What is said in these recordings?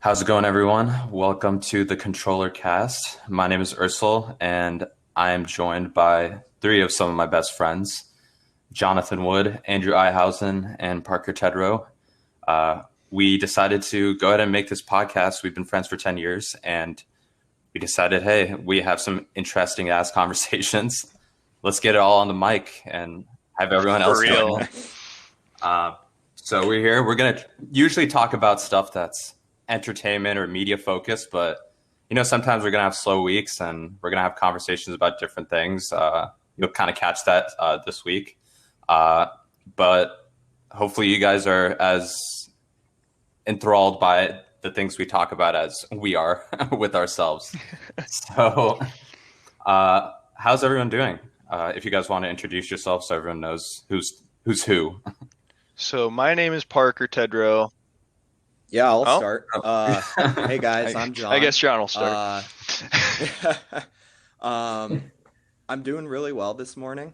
How's it going, everyone? Welcome to the ControllerCast. My name is Ursel, and I am joined by three of some of my best friends, Jonathan Wood, Andrew Ihausen, and Parker Tedrow. We decided to go ahead and make this podcast. We've been friends for 10 years, and we decided, hey, we have some interesting ass conversations. Let's get it all on the mic and have everyone else join in. So we're here. We're going to usually talk about stuff that's entertainment or media focused, but sometimes we're gonna have slow weeks and we're gonna have conversations about different things. You'll kind of catch that this week, but hopefully you guys are as enthralled by the things we talk about as we are with ourselves. So how's everyone doing? If you guys want to introduce yourself so everyone knows who's who. So my name is Parker Tedrow. Yeah, I'll start. Hey guys, I'm John. I guess John will start. I'm doing really well this morning.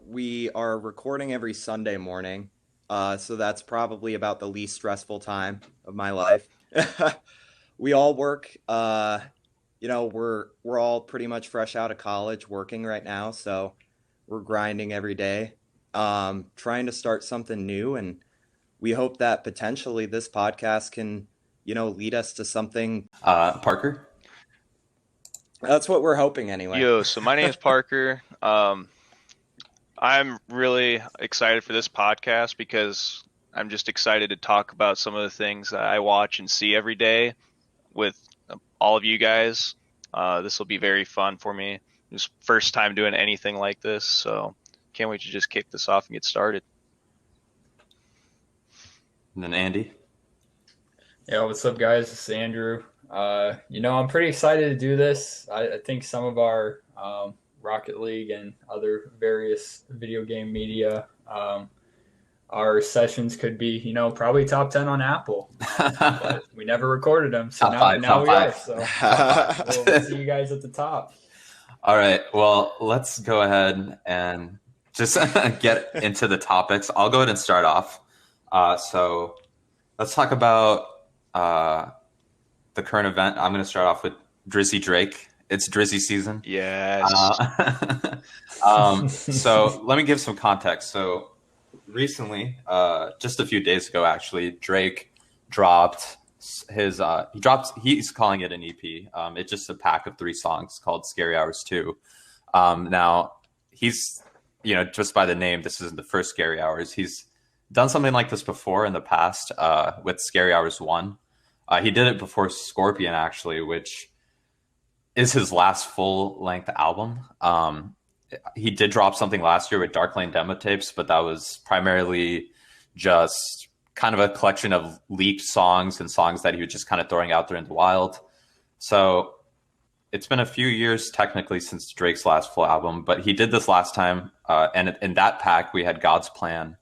We are recording every Sunday morning, so that's probably about the least stressful time of my life. We all work. We're all pretty much fresh out of college, working right now, so we're grinding every day, trying to start something new, and we hope that potentially this podcast can, lead us to something. Parker? That's what we're hoping anyway. So my name is Parker. I'm really excited for this podcast because I'm just excited to talk about some of the things that I watch and see every day with all of you guys. This will be very fun for me. It's first time doing anything like this, so can't wait to just kick this off and get started. And then Andy. Yeah, what's up, guys? This is Andrew. I'm pretty excited to do this. I think some of our Rocket League and other various video game media, our sessions could be, probably top 10 on Apple. But we never recorded them, so now we are. So we'll see you guys at the top. All right. Well, let's go ahead and just get into the topics. I'll go ahead and start off. So let's talk about the current event. I'm going to start off with Drizzy Drake. It's Drizzy season. Yes. So let me give some context. So recently, just a few days ago, actually, Drake dropped he's calling it an EP. It's just a pack of 3 songs called Scary Hours 2. Now he's, just by the name, this isn't the first Scary Hours. He's done something like this before in the past with Scary Hours 1. He did it before Scorpion, actually, which is his last full-length album. He did drop something last year with Dark Lane demo tapes, but that was primarily just kind of a collection of leaked songs and songs that he was just kind of throwing out there in the wild. So it's been a few years technically since Drake's last full album, but he did this last time. And in that pack, we had God's Plan.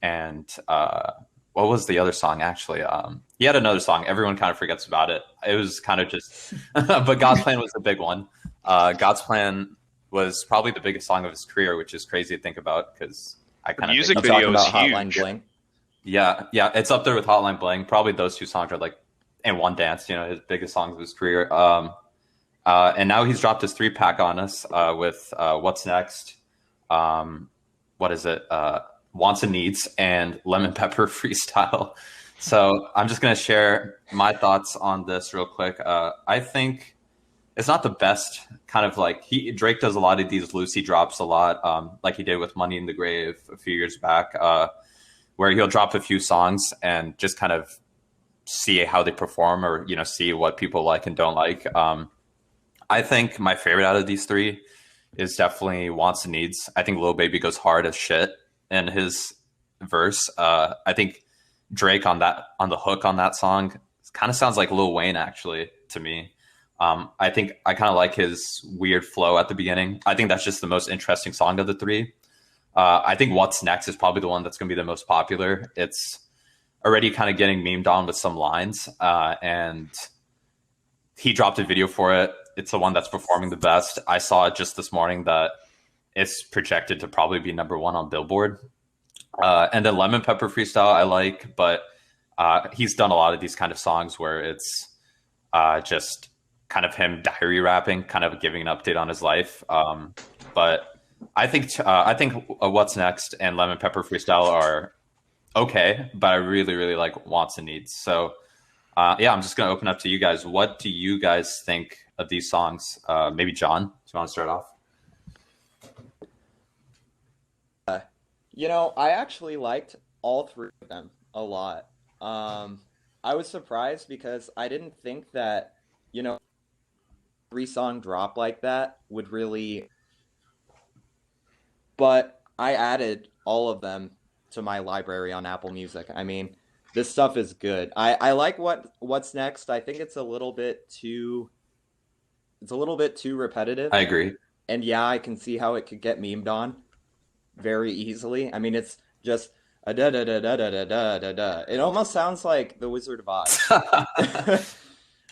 And what was the other song, actually? He had another song. Everyone kind of forgets about it. It was kind of just... but God's Plan was the big one. God's Plan was probably the biggest song of his career, which is crazy to think about because I kind of... music video is huge. Hotline Bling. Yeah, it's up there with Hotline Bling. Probably those 2 songs are like... And One Dance, his biggest songs of his career. And now he's dropped his 3-pack on us with What's Next? What is it? Wants and Needs and Lemon Pepper Freestyle. So I'm just going to share my thoughts on this real quick. I think it's not the best kind of like Drake does a lot of these loosey drops a lot, like he did with Money in the Grave a few years back, where he'll drop a few songs and just kind of see how they perform or, see what people like and don't like. I think my favorite out of these 3 is definitely Wants and Needs. I think Lil Baby goes hard as shit in his verse. I think Drake on the hook on that song kind of sounds like Lil Wayne actually to me. I think I kind of like his weird flow at the beginning. I think that's just the most interesting song of the 3. I think What's Next is probably the one that's going to be the most popular. It's already kind of getting memed on with some lines, and he dropped a video for it. It's the one that's performing the best. I saw it just this morning that it's projected to probably be number 1 on Billboard. And then Lemon Pepper Freestyle I like, but He's done a lot of these kind of songs where it's just kind of him diary rapping, kind of giving an update on his life. But I think What's Next and Lemon Pepper Freestyle are okay, but I really, really like Wants and Needs. So yeah, I'm just going to open up to you guys. What do you guys think of these songs? Maybe John, do you want to start off? I actually liked all three of them a lot. I was surprised because I didn't think that, three-song drop like that would really. But I added all of them to my library on Apple Music. I mean, this stuff is good. I like What's Next. I think it's a little bit too repetitive. I agree. And yeah, I can see how it could get memed on very easily. I mean, it's just a da da da da da da da da da. It almost sounds like The Wizard of Oz.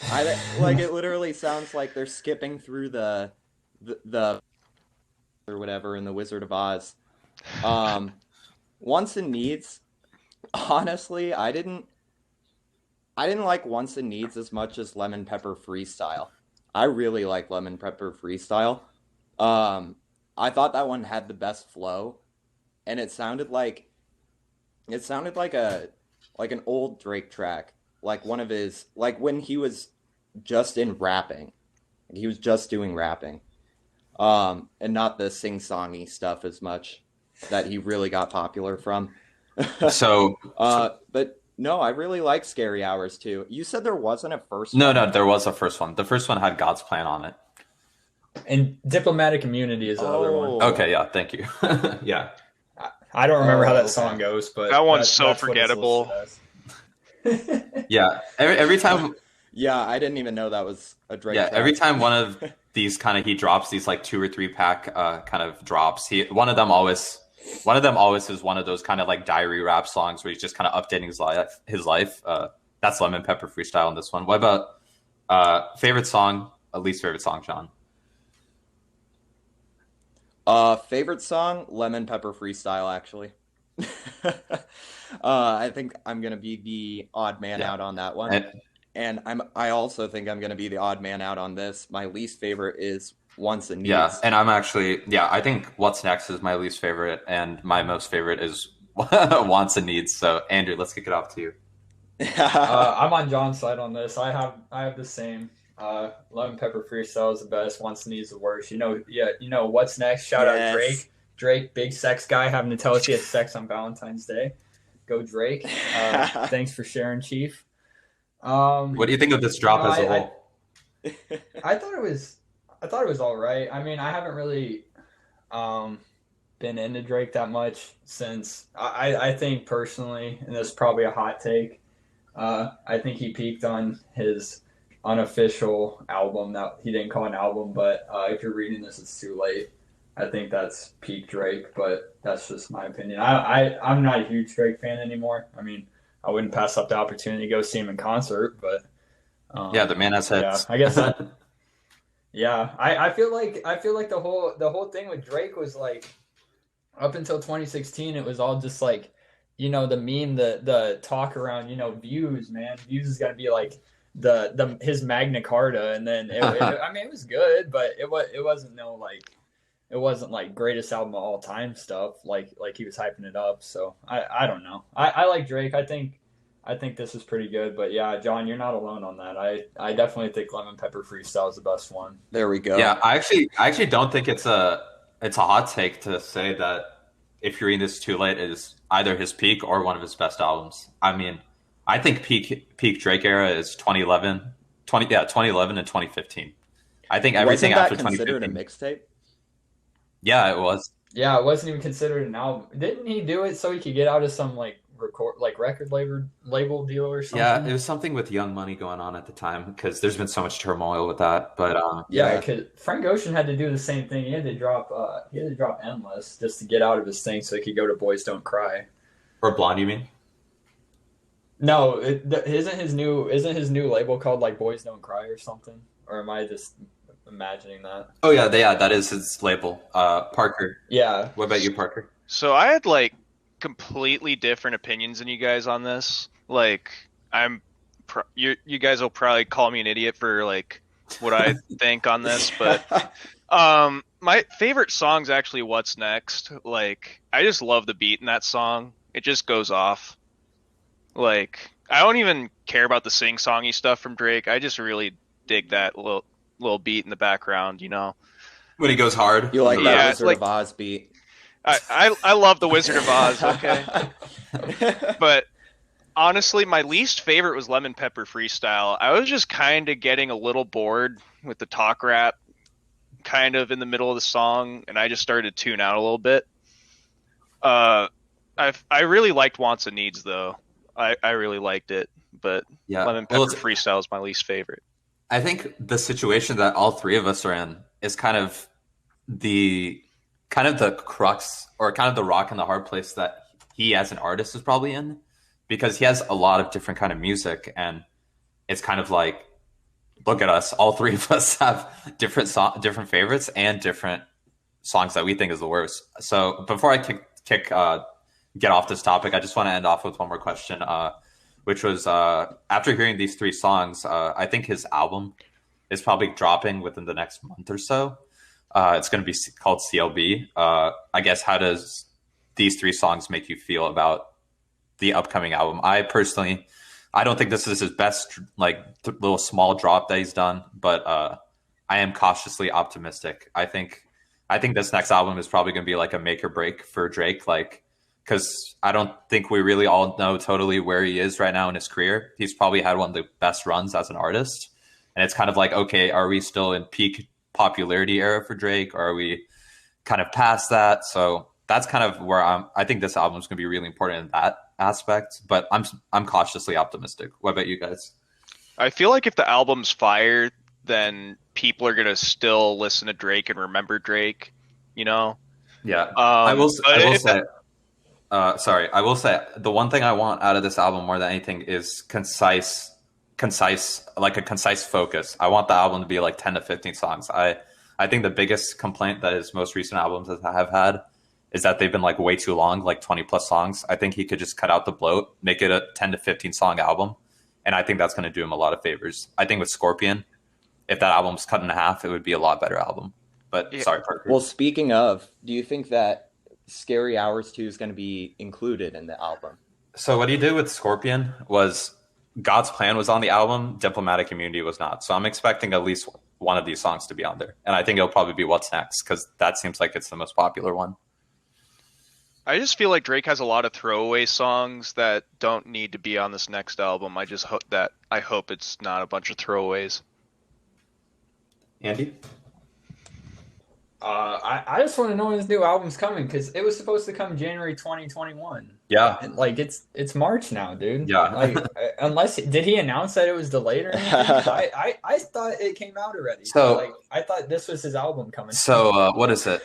It literally sounds like they're skipping through the or whatever in The Wizard of Oz. Wants and Needs, honestly, I didn't like Wants and Needs as much as Lemon Pepper Freestyle. I really like Lemon Pepper Freestyle. I thought that one had the best flow, and it sounded like an old Drake track, like one of his, like when he was just in rapping. He was just doing rapping. And not the sing-songy stuff as much that he really got popular from. But no, I really like Scary Hours too. You said there wasn't a first one? No, there was a first one. The first one had God's Plan on it. And Diplomatic Immunity is the other one. Okay, yeah, thank you. Yeah. I don't remember how that song goes, but that one's so forgettable. Yeah, every time. Yeah, I didn't even know that was a Drake track. Every time one of these he drops these like 2 or 3 pack kind of drops, one of them always is one of those kind of like diary rap songs where he's just kind of updating his life. That's Lemon Pepper Freestyle in this one. What about favorite song, least favorite song, John? Favorite song, Lemon Pepper Freestyle, actually. I think I'm gonna be the odd man out on that one. And I also think I'm gonna be the odd man out on this. My least favorite is Wants and Needs. Yeah, and I'm actually I think What's Next is my least favorite, and my most favorite is Wants and Needs. So Andrew, let's kick it off to you. I'm on John's side on this. I have the same. Lemon Pepper Freestyle is the best. Wants and Needs the worst. What's Next? Shout out Drake. Drake, big sex guy, having to tell us he had sex on Valentine's Day. Go Drake. Thanks for sharing, Chief. What do you think of this drop as a whole? I thought it was all right. I mean, I haven't really been into Drake that much since I think personally, and this is probably a hot take, I think he peaked on his unofficial album that he didn't call an album, but if you're reading this, it's too late. I think that's peak Drake, but that's just my opinion. I'm not a huge Drake fan anymore. I mean, I wouldn't pass up the opportunity to go see him in concert, but the man has hits. Yeah, I guess that. Yeah, I feel like the whole thing with Drake was like, up until 2016, it was all just like, the meme, the talk around, views, man. Views is gonna be like his Magna Carta, and then it was good, but it wasn't like greatest album of all time stuff like he was hyping it up. So I don't know. I like Drake. I think this is pretty good, but yeah, John, you're not alone on that. I definitely think Lemon Pepper Freestyle is the best one. There we go. Yeah, I actually don't think it's a hot take to say that If You're Reading This Too Late is either his peak or one of his best albums. I mean, I think peak Drake era is 2011 and 2015. I think everything after 2015. Wasn't that considered a mixtape? Yeah, it was. Yeah, it wasn't even considered an album. Didn't he do it so he could get out of some record label deal or something? Yeah, it was something with Young Money going on at the time because there's been so much turmoil with that. But yeah, because Frank Ocean had to do the same thing. He had to drop Endless just to get out of his thing so he could go to Boys Don't Cry. Or Blonde, you mean? No, isn't his new label called like Boys Don't Cry or something? Or am I just imagining that? Oh yeah, that is his label. Parker. Yeah. What about you, Parker? So I had completely different opinions than you guys on this. Like, you guys will probably call me an idiot for like what I think on this, but my favorite song's actually What's Next. Like, I just love the beat in that song. It just goes off. Like, I don't even care about the sing-songy stuff from Drake. I just really dig that little beat in the background, you know. When he goes hard. You like Yeah, that Wizard like- of Oz beat? I love the Wizard of Oz, okay? But honestly, my least favorite was Lemon Pepper Freestyle. I was just kind of getting a little bored with the talk rap kind of in the middle of the song, and I just started to tune out a little bit. I really liked Wants and Needs, though. I really liked it, but Yeah. Lemon Pepper Freestyle is my least favorite. I think the situation that all three of us are in is kind of the crux, or kind of the rock and the hard place that he as an artist is probably in, because he has a lot of different kind of music, and it's kind of like, look at us, all three of us have different favorites and different songs that we think is the worst. So before I get off this topic, I just want to end off with one more question, which was, after hearing these three songs, I think his album is probably dropping within the next month or so. It's going to be called CLB. I guess, how does these three songs make you feel about the upcoming album? I personally, I don't think this is his best little small drop that he's done, but I am cautiously optimistic. I think this next album is probably going to be like a make or break for Drake, because I don't think we really all know totally where he is right now in his career. He's probably had one of the best runs as an artist, and it's kind of like, okay, are we still in peak popularity era for Drake, or are we kind of past that? So that's kind of where I think this album is going to be really important in that aspect, but I'm cautiously optimistic. What about you guys? I feel like if the album's fire, then people are going to still listen to Drake and remember Drake, you know? Yeah. I will say the one thing I want out of this album more than anything is concise, like a concise focus. I want the album to be like 10 to 15 songs. I think the biggest complaint that his most recent albums have had is that they've been like way too long, like 20 plus songs. I think he could just cut out the bloat, make it a 10 to 15 song album. And I think that's going to do him a lot of favors. I think with Scorpion, if that album's cut in half, it would be a lot better album. But yeah. Sorry, Parker. Well, speaking of, do you think that Scary Hours 2 is going to be included in the album? So what he did with Scorpion was God's Plan was on the album, Diplomatic Immunity was not. So I'm expecting at least one of these songs to be on there. And I think it'll probably be What's Next, because that seems like it's the most popular one. I just feel like Drake has a lot of throwaway songs that don't need to be on this next album. I hope it's not a bunch of throwaways. Andy? I just want to know when his new album's coming, because it was supposed to come January 2021. Yeah. And it's March now, dude. Yeah. Unless, did he announce that it was delayed or anything? I thought it came out already. So I thought this was his album coming. So what is it?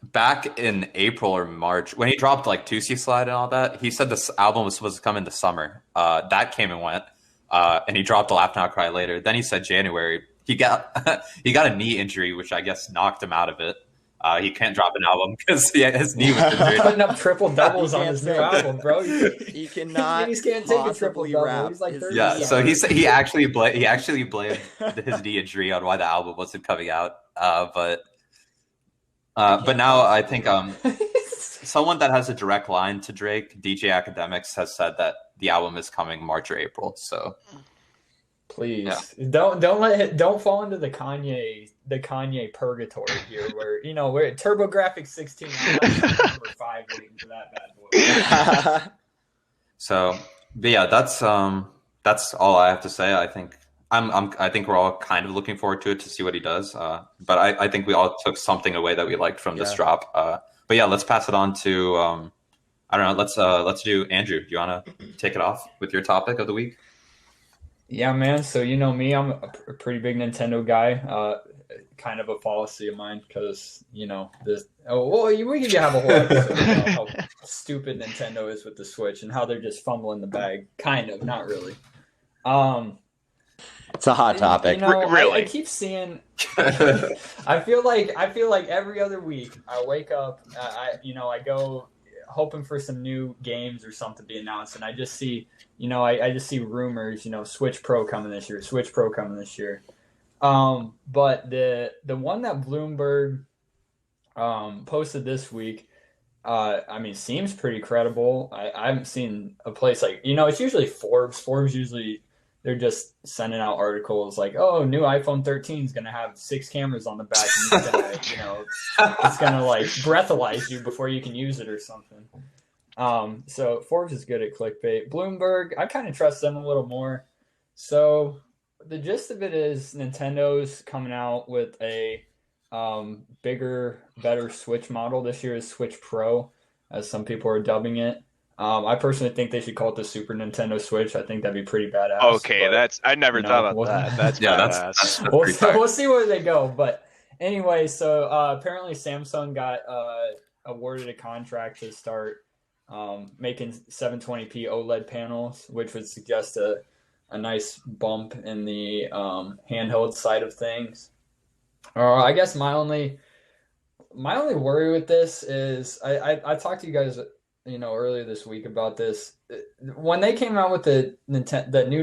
Back in April or March, when he dropped like 2C Slide and all that, he said this album was supposed to come in the summer. That came and went, and he dropped the Laugh Now Cry Later. Then he said January. He got a knee injury, which I guess knocked him out of it. He can't drop an album because his knee was injured. Putting up triple doubles on his new album, bro. He cannot. He can't take a triple double. He's like 30. Yeah, so he actually blamed his knee injury on why the album wasn't coming out. But now I think someone that has a direct line to Drake, DJ Academics, has said that the album is coming March or April. So please don't fall into the Kanye purgatory here, where we're TurboGrafx 16 number 5 waiting for that bad boy. So, but yeah, that's all I have to say. I think I think we're all kind of looking forward to it, to see what he does. But I think we all took something away that we liked from this drop. But yeah, let's pass it on to I don't know. Let's do Andrew. Do you want to take it off with your topic of the week? Yeah, man. So me, I'm a pretty big Nintendo guy. Kind of a policy of mine, because this. We could have a whole episode about how stupid Nintendo is with the Switch and how they're just fumbling the bag. Kind of, not really. It's a hot topic. Really? I keep seeing. I feel like every other week I wake up. I go hoping for some new games or something to be announced, and I just see, I just see rumors, Switch Pro coming this year, Switch Pro coming this year. But the one that Bloomberg posted this week, seems pretty credible. I haven't seen a place like, it's usually Forbes. Forbes usually, they're just sending out articles like, oh, new iPhone 13 is going to have 6 cameras on the back, and it's going to, it's going to like breathalyze you before you can use it or something. So Forbes is good at clickbait. Bloomberg, I kind of trust them a little more. So the gist of it is Nintendo's coming out with a bigger, better Switch model. This year is Switch Pro, as some people are dubbing it. I personally think they should call it the Super Nintendo Switch. I think that'd be pretty badass. Okay, but, I never thought about that. That's badass. That's we'll see where they go. But anyway, so apparently Samsung got awarded a contract to start making 720p OLED panels, which would suggest a nice bump in the handheld side of things. I guess my only worry with this is I talked to you guys earlier this week about this. When they came out with the new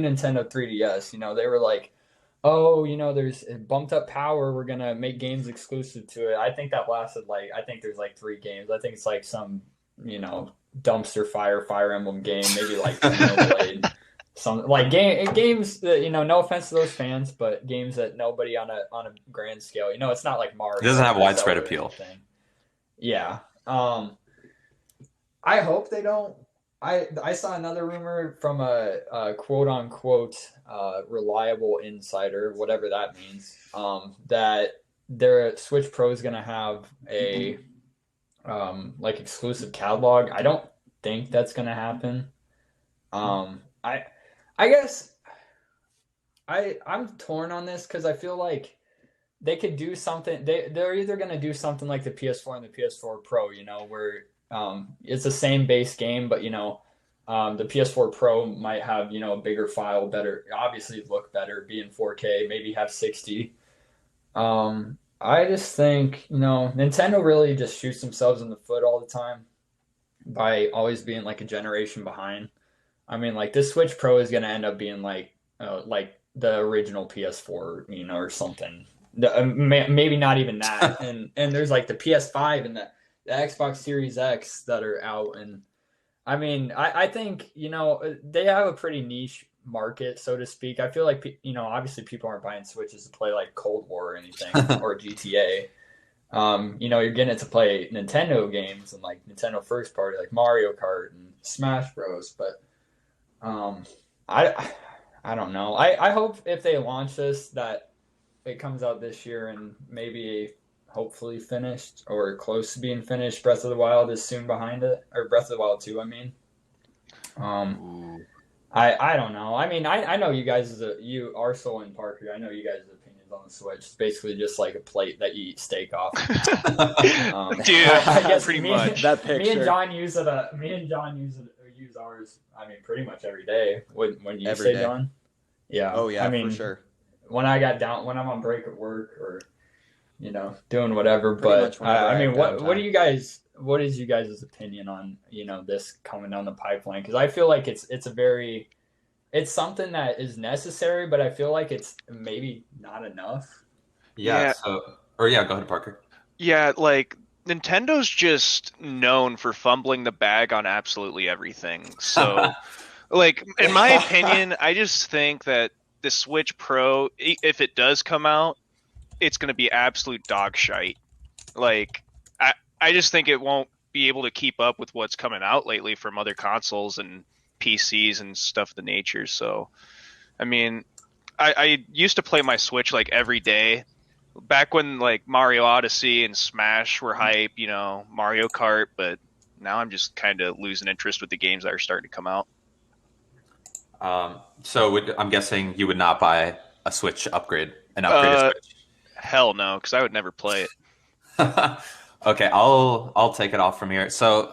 Nintendo 3DS, they were like, oh, there's bumped up power, we're gonna make games exclusive to it. I think that lasted I think there's 3 games. I think it's like some dumpster Fire Emblem game, maybe like Xenoblade. Some games that, no offense to those fans, but games that nobody on a grand scale, it's not like Mario. It doesn't have widespread appeal. Yeah. I hope they don't. I saw another rumor from a quote unquote reliable insider, whatever that means, that their Switch Pro is going to have a exclusive catalog. I don't think that's going to happen. I guess I'm torn on this because I feel like they could do something. They're either going to do something like the PS4 and the PS4 Pro, where it's the same base game, but the PS4 Pro might have a bigger file, better, obviously look better, be in 4K, maybe have 60. I just think Nintendo really just shoots themselves in the foot all the time by always being a generation behind. I mean, this Switch Pro is going to end up being like the original PS4, or something. Maybe not even that. and there's the PS5 and the Xbox Series X that are out. And I mean, I think, they have a pretty niche market, so to speak. I feel like, obviously people aren't buying Switches to play Cold War or anything or GTA. You're getting it to play Nintendo games and Nintendo first party, like Mario Kart and Smash Bros. But I don't know. I hope if they launch this that it comes out this year and maybe hopefully finished or close to being finished. Breath of the Wild is soon behind it, or Breath of the Wild 2, I mean. I don't know. I mean, I know you guys you are Soul and Parker. I know you guys' opinions on the Switch. It's basically just like a plate that you eat steak off. Dude, I guess pretty much. That picture. Me and John use ours. I mean, pretty much every day. When you Every say day. John, yeah. Oh yeah, I mean, for sure. when I'm on break at work or doing whatever. Pretty But much whenever I mean, have what downtime. do you guys? What is you guys' opinion on this coming down the pipeline? Because I feel like it's something that is necessary, but I feel like it's maybe not enough. Yeah. Go ahead, Parker. Yeah, Nintendo's just known for fumbling the bag on absolutely everything. So, in my opinion, I just think that the Switch Pro, if it does come out, it's going to be absolute dog shite. I just think it won't be able to keep up with what's coming out lately from other consoles and PCs and stuff of the nature. So, I mean, I used to play my Switch every day. Back when Mario Odyssey and Smash were hype, Mario Kart, but now I'm just kind of losing interest with the games that are starting to come out. So I'm guessing you would not buy a Switch upgrade, an upgraded Switch. Hell no, because I would never play it. Okay, I'll take it off from here. So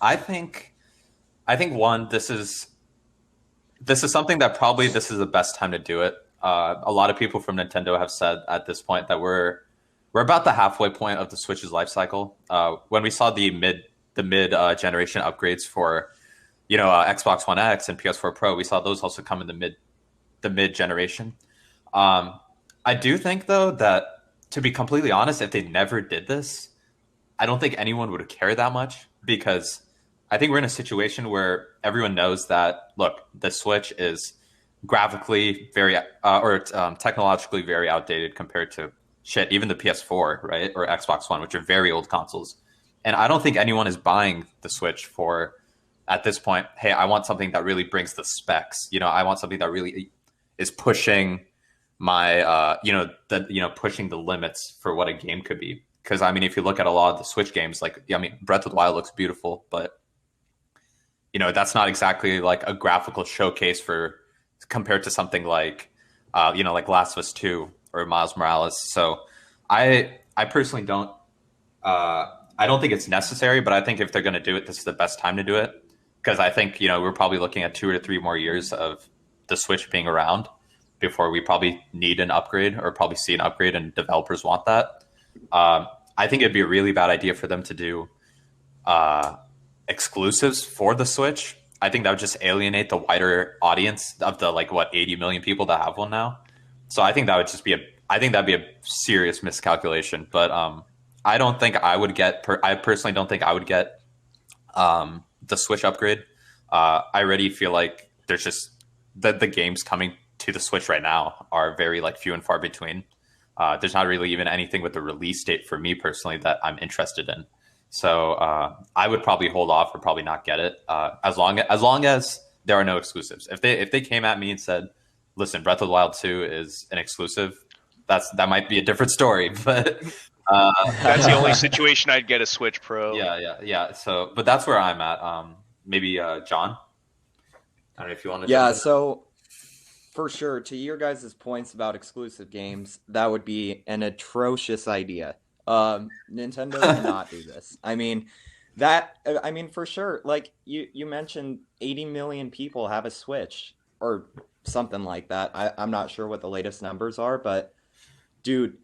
I think one, this is something that probably this is the best time to do it. A lot of people from Nintendo have said at this point that we're about the halfway point of the Switch's life cycle. When we saw the the mid generation upgrades for Xbox One X and PS4 Pro. We saw those also come in the mid generation. I do think though that, to be completely honest, if they never did this, I don't think anyone would care that much, because I think we're in a situation where everyone knows that, look, the Switch is graphically very technologically very outdated compared to even the PS4, right, or Xbox One, which are very old consoles. And I don't think anyone is buying the Switch for, at this point, hey, I want something that really brings the specs. I want something that really is pushing my pushing the limits for what a game could be. Because I mean, if you look at a lot of the Switch games, like, I mean, Breath of the Wild looks beautiful, but that's not exactly like a graphical showcase compared to something like like Last of Us 2 or Miles Morales. So I personally don't I don't think it's necessary, but I think if they're going to do it, this is the best time to do it, because I think we're probably looking at 2 or 3 more years of the Switch being around before we probably need an upgrade, or probably see an upgrade, and developers want that. I think it'd be a really bad idea for them to do exclusives for the Switch. I think that would just alienate the wider audience of the 80 million people that have one now. So I think that would just be that'd be a serious miscalculation. But I don't think I would get. I personally don't think I would get the Switch upgrade. I already feel like there's just the games coming to the Switch right now are very few and far between. There's not really even anything with the release date for me personally that I'm interested in. So I would probably hold off, or probably not get it, as long as there are no exclusives. If they came at me and said, "Listen, Breath of the Wild 2 is an exclusive," that might be a different story. But that's the only situation I'd get a Switch Pro. Yeah. So, but that's where I'm at. Maybe John, I don't know if you want to. Yeah. So for sure, to your guys' points about exclusive games, that would be an atrocious idea. Nintendo cannot do this. I mean, for sure, like you mentioned, 80 million people have a Switch or something like that. I'm not sure what the latest numbers are, but dude,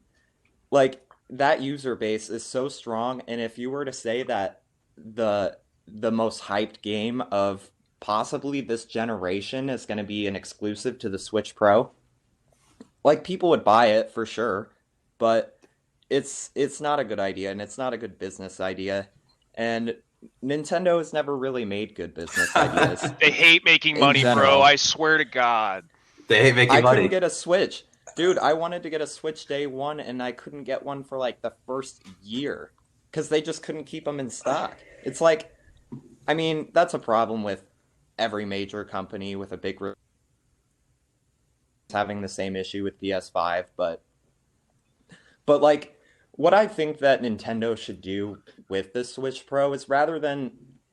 that user base is so strong. And if you were to say that the most hyped game of possibly this generation is going to be an exclusive to the Switch Pro, people would buy it for sure, but it's not a good idea, and it's not a good business idea. And Nintendo has never really made good business ideas. They hate making money, bro. I swear to God. They hate making money. I couldn't get a Switch. Dude, I wanted to get a Switch day one, and I couldn't get one for the first year because they just couldn't keep them in stock. It's I mean, that's a problem with every major company with a big having the same issue with PS5, but what I think that Nintendo should do with the Switch Pro is, rather than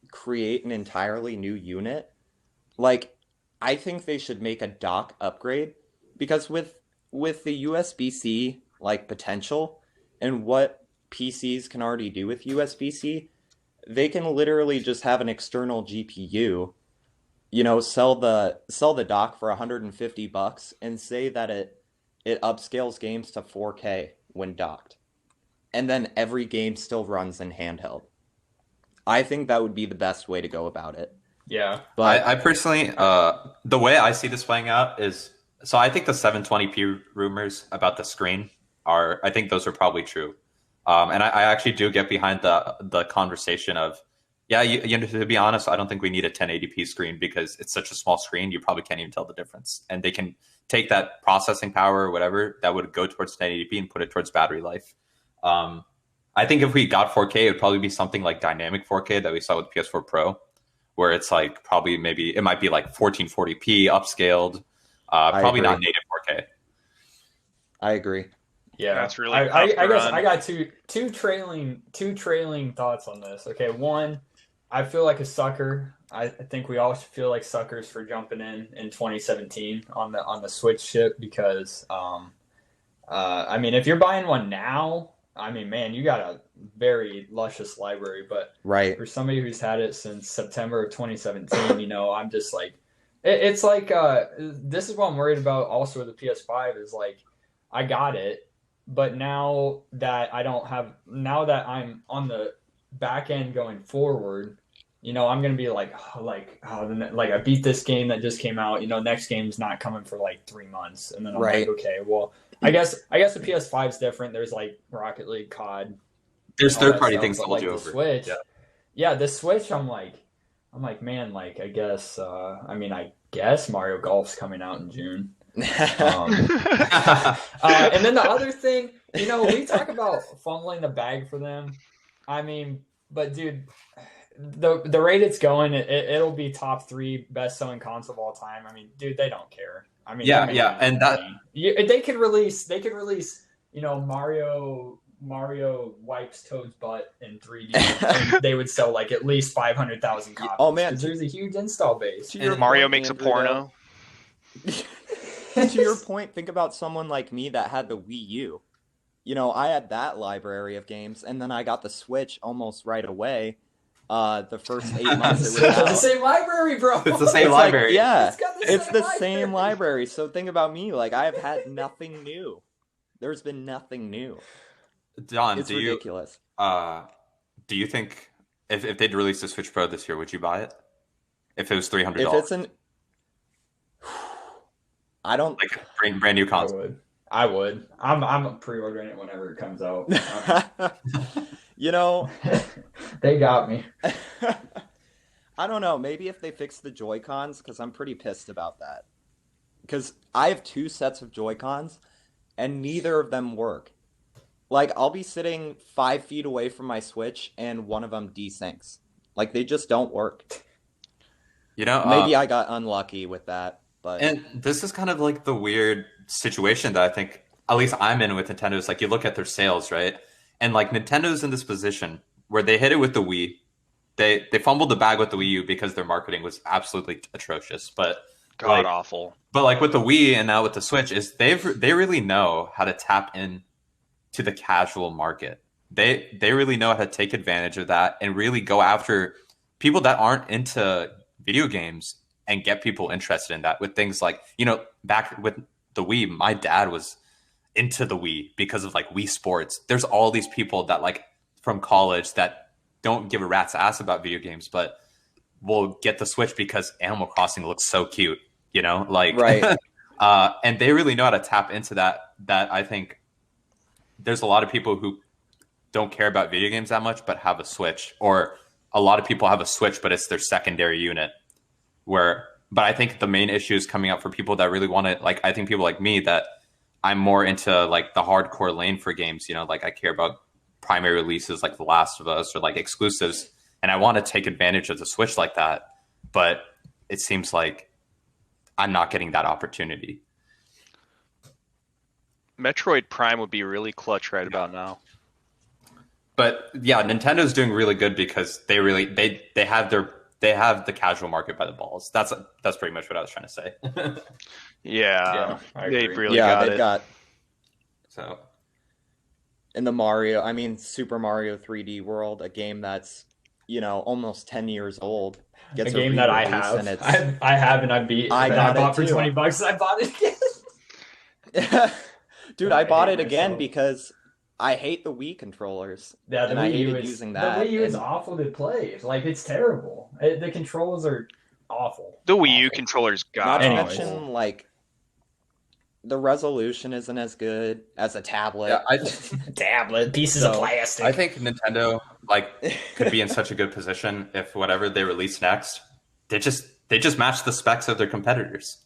create an entirely new unit, I think they should make a dock upgrade, because with the USB-C potential and what PCs can already do with USB-C, they can literally just have an external GPU, sell the dock for $150 and say that it upscales games to 4K when docked. And then every game still runs in handheld. I think that would be the best way to go about it. Yeah. But I personally, the way I see this playing out is, so I think the 720p rumors about the screen I think those are probably true. And I actually do get behind the conversation of, to be honest, I don't think we need a 1080p screen, because it's such a small screen, you probably can't even tell the difference. And they can take that processing power or whatever that would go towards 1080p and put it towards battery life. I think if we got 4K, it would probably be something like dynamic 4K that we saw with PS4 Pro, where it's probably maybe it might be 1440p upscaled, probably not native 4K. I agree. Yeah, that's really. I guess I got two trailing thoughts on this. Okay, one, I feel like a sucker. I think we all should feel like suckers for jumping in 2017 on the Switch ship, because I mean, if you're buying one now, I mean, man, you got a very luscious library. But right, for somebody who's had it since September of 2017, I'm just it's this is what I'm worried about. Also with the PS5 is I got it, but now that I'm on the back end going forward, I'm gonna be like, I beat this game that just came out. Next game's not coming for like 3 months, and then I'm Right. like, okay, well, I guess the PS5 is different. There's like Rocket League, COD, There's all that third-party stuff, things that but hold like you the over. Switch, Yeah. yeah, the Switch, I'm like, man, like I guess, I guess Mario Golf's coming out in June. And then the other thing, we talk about fumbling the bag for them. I mean, but dude, the rate it's going, it'll be top 3 best selling console of all time. I mean, dude, they don't care. I mean, Yeah, and that they could release, Mario wipes Toad's butt in 3D, and they would sell like at least 500,000 copies. Oh man, because there's a huge install base. Mario makes a porno. To your point, think about someone like me that had the Wii U. I had that library of games, and then I got the Switch almost right away. The first 8 months it was out. It's the same library, bro. It's the same library. Yeah, it's the same library. So think about me. Like, I have had nothing new. There's been nothing new. Don, It's ridiculous. Do you think if they'd release the Switch Pro this year, would you buy it? If it was $300? If it's I don't like brand new console. I would. I'm pre-ordering it whenever it comes out. They got me. I don't know. Maybe if they fix the Joy-Cons, because I'm pretty pissed about that. Because I have 2 sets of Joy-Cons, and neither of them work. Like, I'll be sitting 5 feet away from my Switch, and one of them desyncs. Like, they just don't work. Maybe I got unlucky with that. But and this is kind of like the weird situation that I think, at least I'm in with Nintendo. Is like, you look at their sales, right? And like, Nintendo's in this position where they hit it with the Wii. They fumbled the bag with the Wii U because their marketing was absolutely atrocious. But God awful. But like with the Wii and now with the Switch, is they really know how to tap in to the casual market. They really know how to take advantage of that and really go after people that aren't into video games and get people interested in that with things like, back with the Wii, my dad was into the Wii because of like Wii Sports. There's all these people that like from college that don't give a rat's ass about video games, but will get the Switch because Animal Crossing looks so cute, right. And they really know how to tap into that I think there's a lot of people who don't care about video games that much, but have a Switch, or a lot of people have a Switch, but it's their secondary unit. But I think the main issue is coming up for people that really want to, like, I think people like me that I'm more into like the hardcore lane for games, like I care about primary releases like The Last of Us or like exclusives. And I want to take advantage of the Switch like that. But it seems like I'm not getting that opportunity. Metroid Prime would be really clutch right about now. But yeah, Nintendo's doing really good because they have the casual market by the balls. That's pretty much what I was trying to say. Yeah, they really got so in the Super Mario 3D World, a game that's almost 10 years old. A game that I have, and I have, and I beat. I bought for $20. I bought it again. Dude, I bought it again because I hate the Wii controllers. Yeah, and I hated using that. The Wii U is awful to play. Like, it's terrible. The controls are awful. The Wii U controllers Not to mention, like, the resolution isn't as good as a tablet. Yeah, tablet, pieces of plastic. I think Nintendo could be in such a good position if whatever they release next, they just match the specs of their competitors,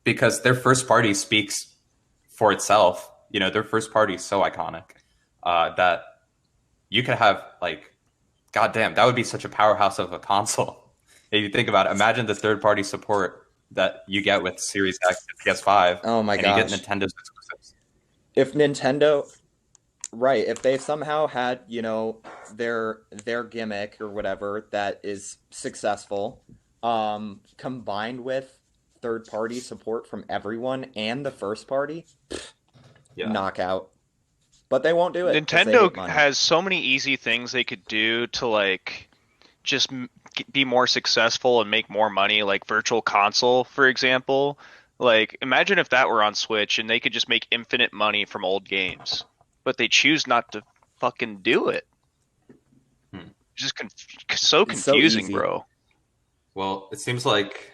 because their first party speaks for itself. Their first party is so iconic that you could have goddamn, that would be such a powerhouse of a console. If you think about it, imagine the third party support that you get with Series X and PS5. Oh my gosh. And you get Nintendo's exclusives. If Nintendo, right, if they somehow had, their gimmick or whatever that is successful, combined with third party support from everyone and the first party, knockout. But they won't do it. Nintendo has so many easy things they could do to just be more successful and make more money, like Virtual Console, for example. Like, imagine if that were on Switch and they could just make infinite money from old games, but they choose not to fucking do it. just so It's so confusing, easy. bro. Well, it seems like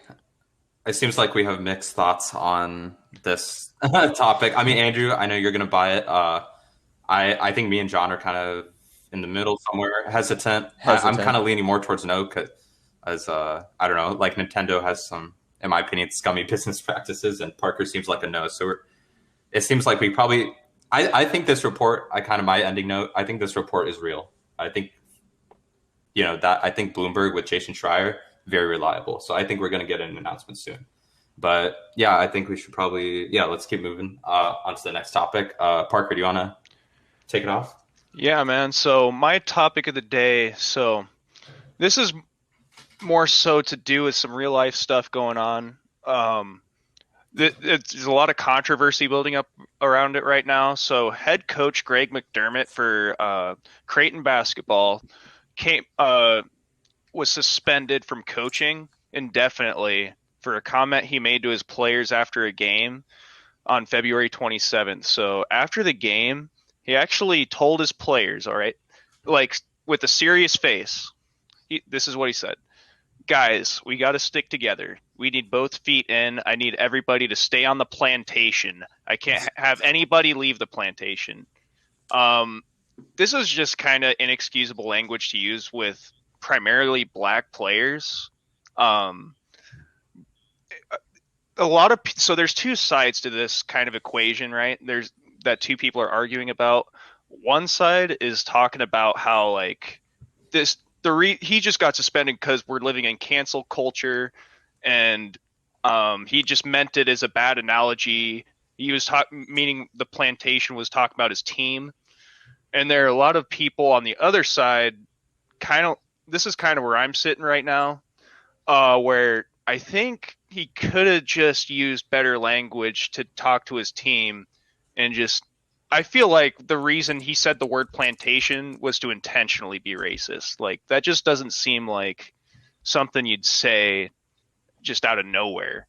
we have mixed thoughts on this topic. I mean, Andrew, I know you're gonna buy it. I think me and John are kind of in the middle somewhere, hesitant. I'm kind of leaning more towards no, as I don't know, like Nintendo has some, in my opinion, scummy business practices, and Parker seems like a no. So it seems like we probably. I think this report. My ending note. I think this report is real. I think, that I think Bloomberg with Jason Schreier, very reliable. So I think we're going to get an announcement soon. But yeah, I think we should probably let's keep moving on to the next topic. Parker, do you want to take it off? Yeah, man. So my topic of the day. So this is more so to do with some real life stuff going on. There's a lot of controversy building up around it right now. So head coach Greg McDermott for Creighton basketball was suspended from coaching indefinitely for a comment he made to his players after a game on February 27th. So after the game, he actually told his players, all right, like with a serious face, this is what he said. Guys, we got to stick together. We need both feet in. I need everybody to stay on the plantation. I can't have anybody leave the plantation. This is just kind of inexcusable language to use with primarily black players. So there's two sides to this kind of equation, right? There's that two people are arguing about. One side is talking about how like this he just got suspended because we're living in cancel culture, and he just meant it as a bad analogy. He was meaning the plantation was talking about his team, and there are a lot of people on the other side. This is kind of where I'm sitting right now, where I think he could have just used better language to talk to his team, and just. I feel like the reason he said the word plantation was to intentionally be racist. Like, that just doesn't seem like something you'd say just out of nowhere.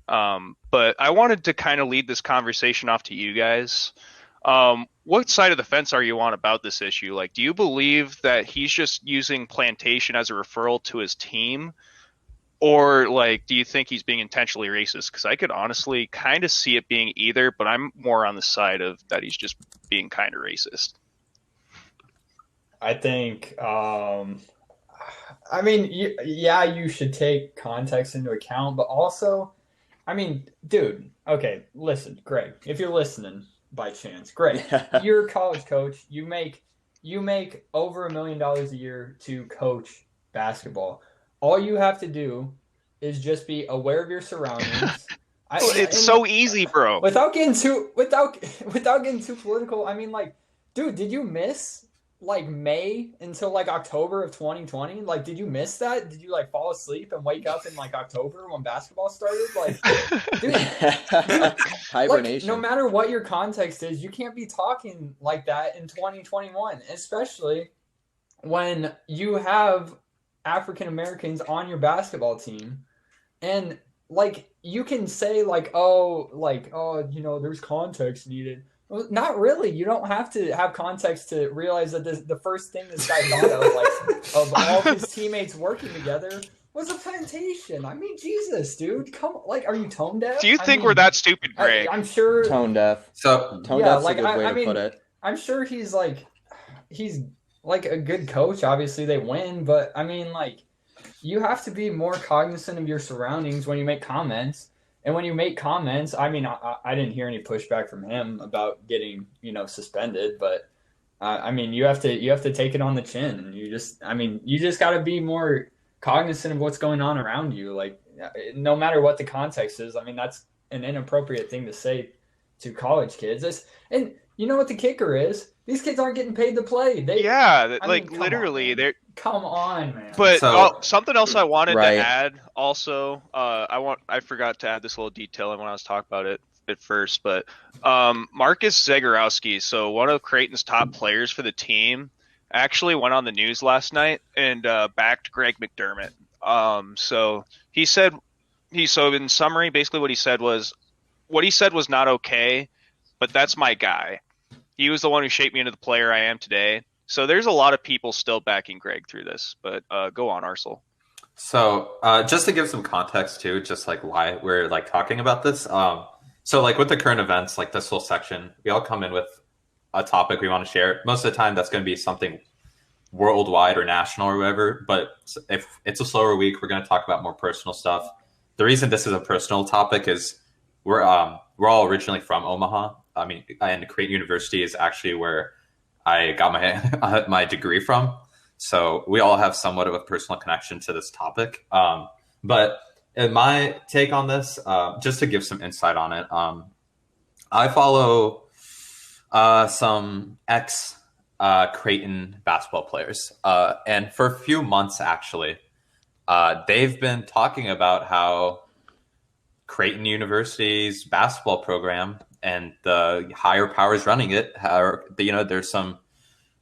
But I wanted to kind of lead this conversation off to you guys. What side of the fence are you on about this issue? Like, do you believe that he's just using plantation as a referral to his team? Or, like, do you think he's being intentionally racist? Because I could honestly kind of see it being either, but I'm more on the side of that he's just being kind of racist. I think, I mean, you should take context into account, but also, I mean, dude, okay, listen, Greg, if you're listening by chance, Greg, you're a college coach, you make over $1 million a year to coach basketball. All you have to do is just be aware of your surroundings. It's so easy, bro. Without getting too political, I mean, like, dude, did you miss like May until like October of 2020? Like, did you miss that? Did you like fall asleep and wake up in like October when basketball started? Like, dude, hibernation. Like, no matter what your context is, you can't be talking like that in 2021, especially when you have African Americans on your basketball team, and like you can say there's context needed. Well, not really. You don't have to have context to realize that the first thing this guy thought of all his teammates working together was a plantation. I mean, Jesus, dude, come like, are you tone deaf? Do you think we're that stupid, Greg? I'm sure tone deaf. So tone deaf's a good way to put it. I'm sure he's like a good coach. Obviously they win, but I mean, like, you have to be more cognizant of your surroundings when you make comments. And when you make comments, I mean, I didn't hear any pushback from him about getting, suspended, but I mean, you have to take it on the chin. You just got to be more cognizant of what's going on around you. Like, no matter what the context is, I mean, that's an inappropriate thing to say to college kids. And you know what the kicker is? These kids aren't getting paid to play. Literally, they're. Come on, man. But something else I wanted to add also, I forgot to add this little detail when I was talking about it at first, but Marcus Zagorowski, so one of Creighton's top players for the team, actually went on the news last night and backed Greg McDermott. So he said, in summary, basically what he said was not okay, but that's my guy. He was the one who shaped me into the player I am today. So there's a lot of people still backing Greg through this, but go on, Arcel. So just to give some context too, just like why we're like talking about this. So like with the current events, like this whole section, we all come in with a topic we want to share. Most of the time, that's going to be something worldwide or national or whatever. But if it's a slower week, we're going to talk about more personal stuff. The reason this is a personal topic is we're all originally from Omaha. I mean, and Creighton University is actually where I got my my degree from. So we all have somewhat of a personal connection to this topic. But in my take on this, just to give some insight on it, I follow some ex Creighton basketball players. And for a few months, actually, they've been talking about how Creighton University's basketball program and the higher powers running it, there's some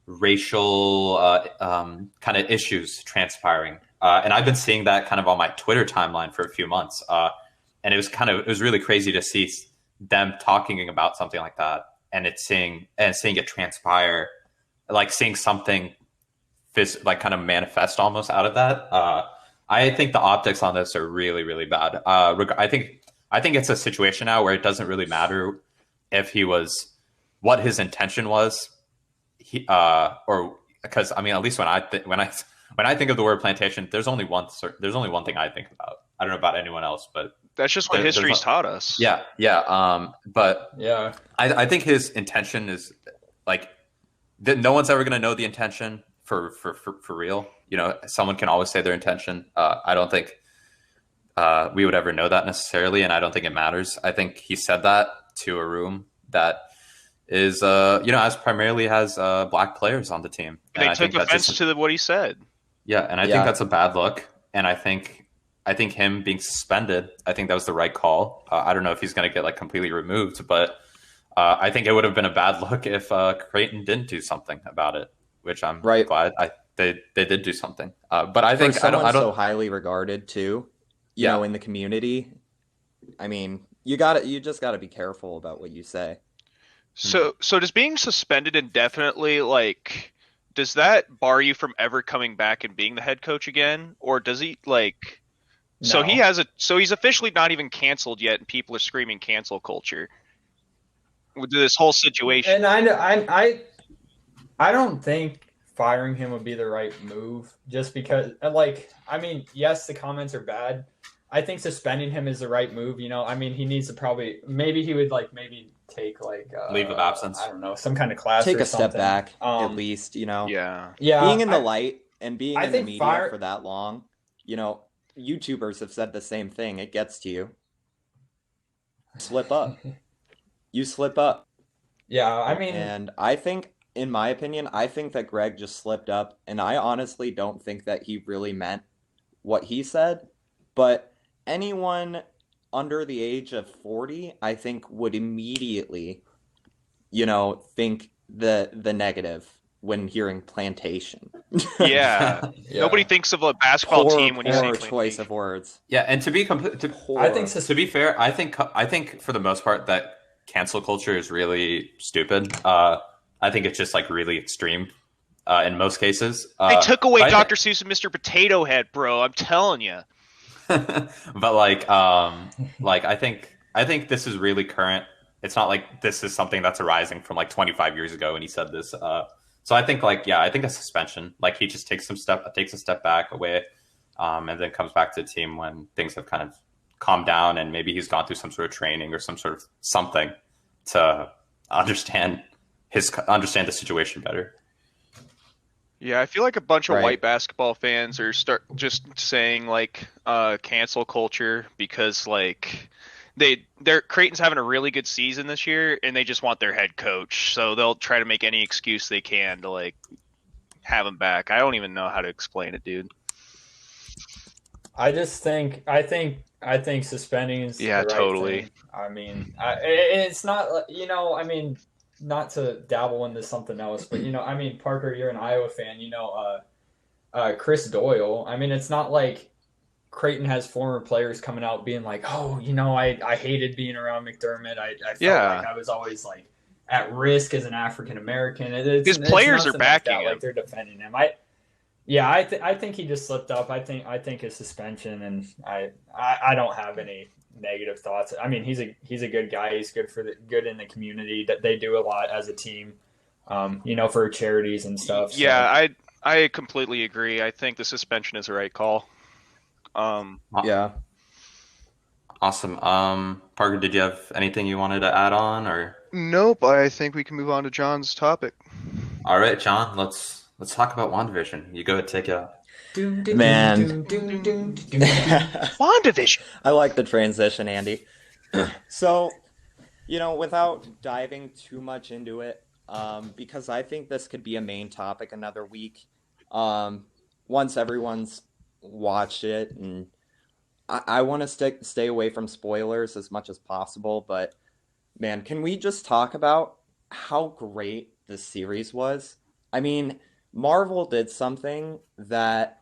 racial kind of issues transpiring. And I've been seeing that kind of on my Twitter timeline for a few months. And it was really crazy to see them talking about something like that and seeing it transpire, like seeing something like kind of manifest almost out of that. I think the optics on this are really, really bad. I think it's a situation now where it doesn't really matter if what his intention was. Or because I mean, at least when I think of the word plantation, there's only one thing I think about. I don't know about anyone else, but that's just what history's taught us. Yeah. But yeah, I think his intention is like no one's ever going to know the intention for real. You know, someone can always say their intention. I don't think we would ever know that necessarily, and I don't think it matters. I think he said that to a room that is as primarily has black players on the team. And they took offense to what he said. Yeah, and I think that's a bad look. And I think him being suspended, I think that was the right call. I don't know if he's going to get like completely removed, but I think it would have been a bad look if Creighton didn't do something about it, which I'm glad they did do something. But I think I don't so highly regarded too, you know, in the community. I mean, you just got to be careful about what you say. So does being suspended indefinitely, like, does that bar you from ever coming back and being the head coach again? Or does he, like, no. So he's officially not even canceled yet and people are screaming cancel culture with this whole situation. And I don't think firing him would be the right move just because, like, I mean, yes, the comments are bad. I think suspending him is the right move. You know, I mean, he needs to maybe he would take leave of absence. I don't know, some kind of class. Take or a step back, at least. You know, yeah. Being in the light and being in the media for that long, you know, YouTubers have said the same thing. It gets to you. Slip up. You slip up. Yeah, I mean, and I think, in my opinion, I think that Greg just slipped up, and I honestly don't think that he really meant what he said, but anyone under the age of 40, I think, would immediately, you know, think the negative when hearing plantation. Yeah. Nobody thinks of a basketball team when you say plantation. Choice of words. Yeah, and to be fair, I think for the most part that cancel culture is really stupid. I think it's just like really extreme in most cases. They took away Dr. Seuss and Mr. Potato Head, bro. I'm telling you. But I think this is really current. It's not like this is something that's arising from like 25 years ago when he said this. So I think I think a suspension, like he just takes a step back away, and then comes back to the team when things have kind of calmed down and maybe he's gone through some sort of training or some sort of something to understand the situation better. Yeah, I feel like a bunch of white basketball fans are just saying like cancel culture because like Creighton's having a really good season this year and they just want their head coach, so they'll try to make any excuse they can to like have him back. I don't even know how to explain it, dude. I think suspending is the right totally thing. I mean, it's not, you know, I mean, not to dabble into something else, but, you know, I mean, Parker, you're an Iowa fan, you know, Chris Doyle. I mean, it's not like Creighton has former players coming out being like, oh, you know, I hated being around McDermott. I felt like I was always like at risk as an African American. His players are nothing backing like that. him. Like they're defending him. I think he just slipped up. I think his suspension, and I don't have any negative thoughts. I mean, he's a good guy. He's good in the community. That they do a lot as a team, for charities and stuff. Yeah, so. I completely agree. I think the suspension is the right call. Yeah. Awesome. Parker, did you have anything you wanted to add on, or? Nope. I think we can move on to John's topic. All right, John. Let's talk about Wandavision. You go ahead, take it out. Man. Wandavision. I like the transition, Andy. So, without diving too much into it, because I think this could be a main topic another week. Once everyone's watched it, and I want to stay away from spoilers as much as possible, but man, can we just talk about how great this series was? I mean, Marvel did something that,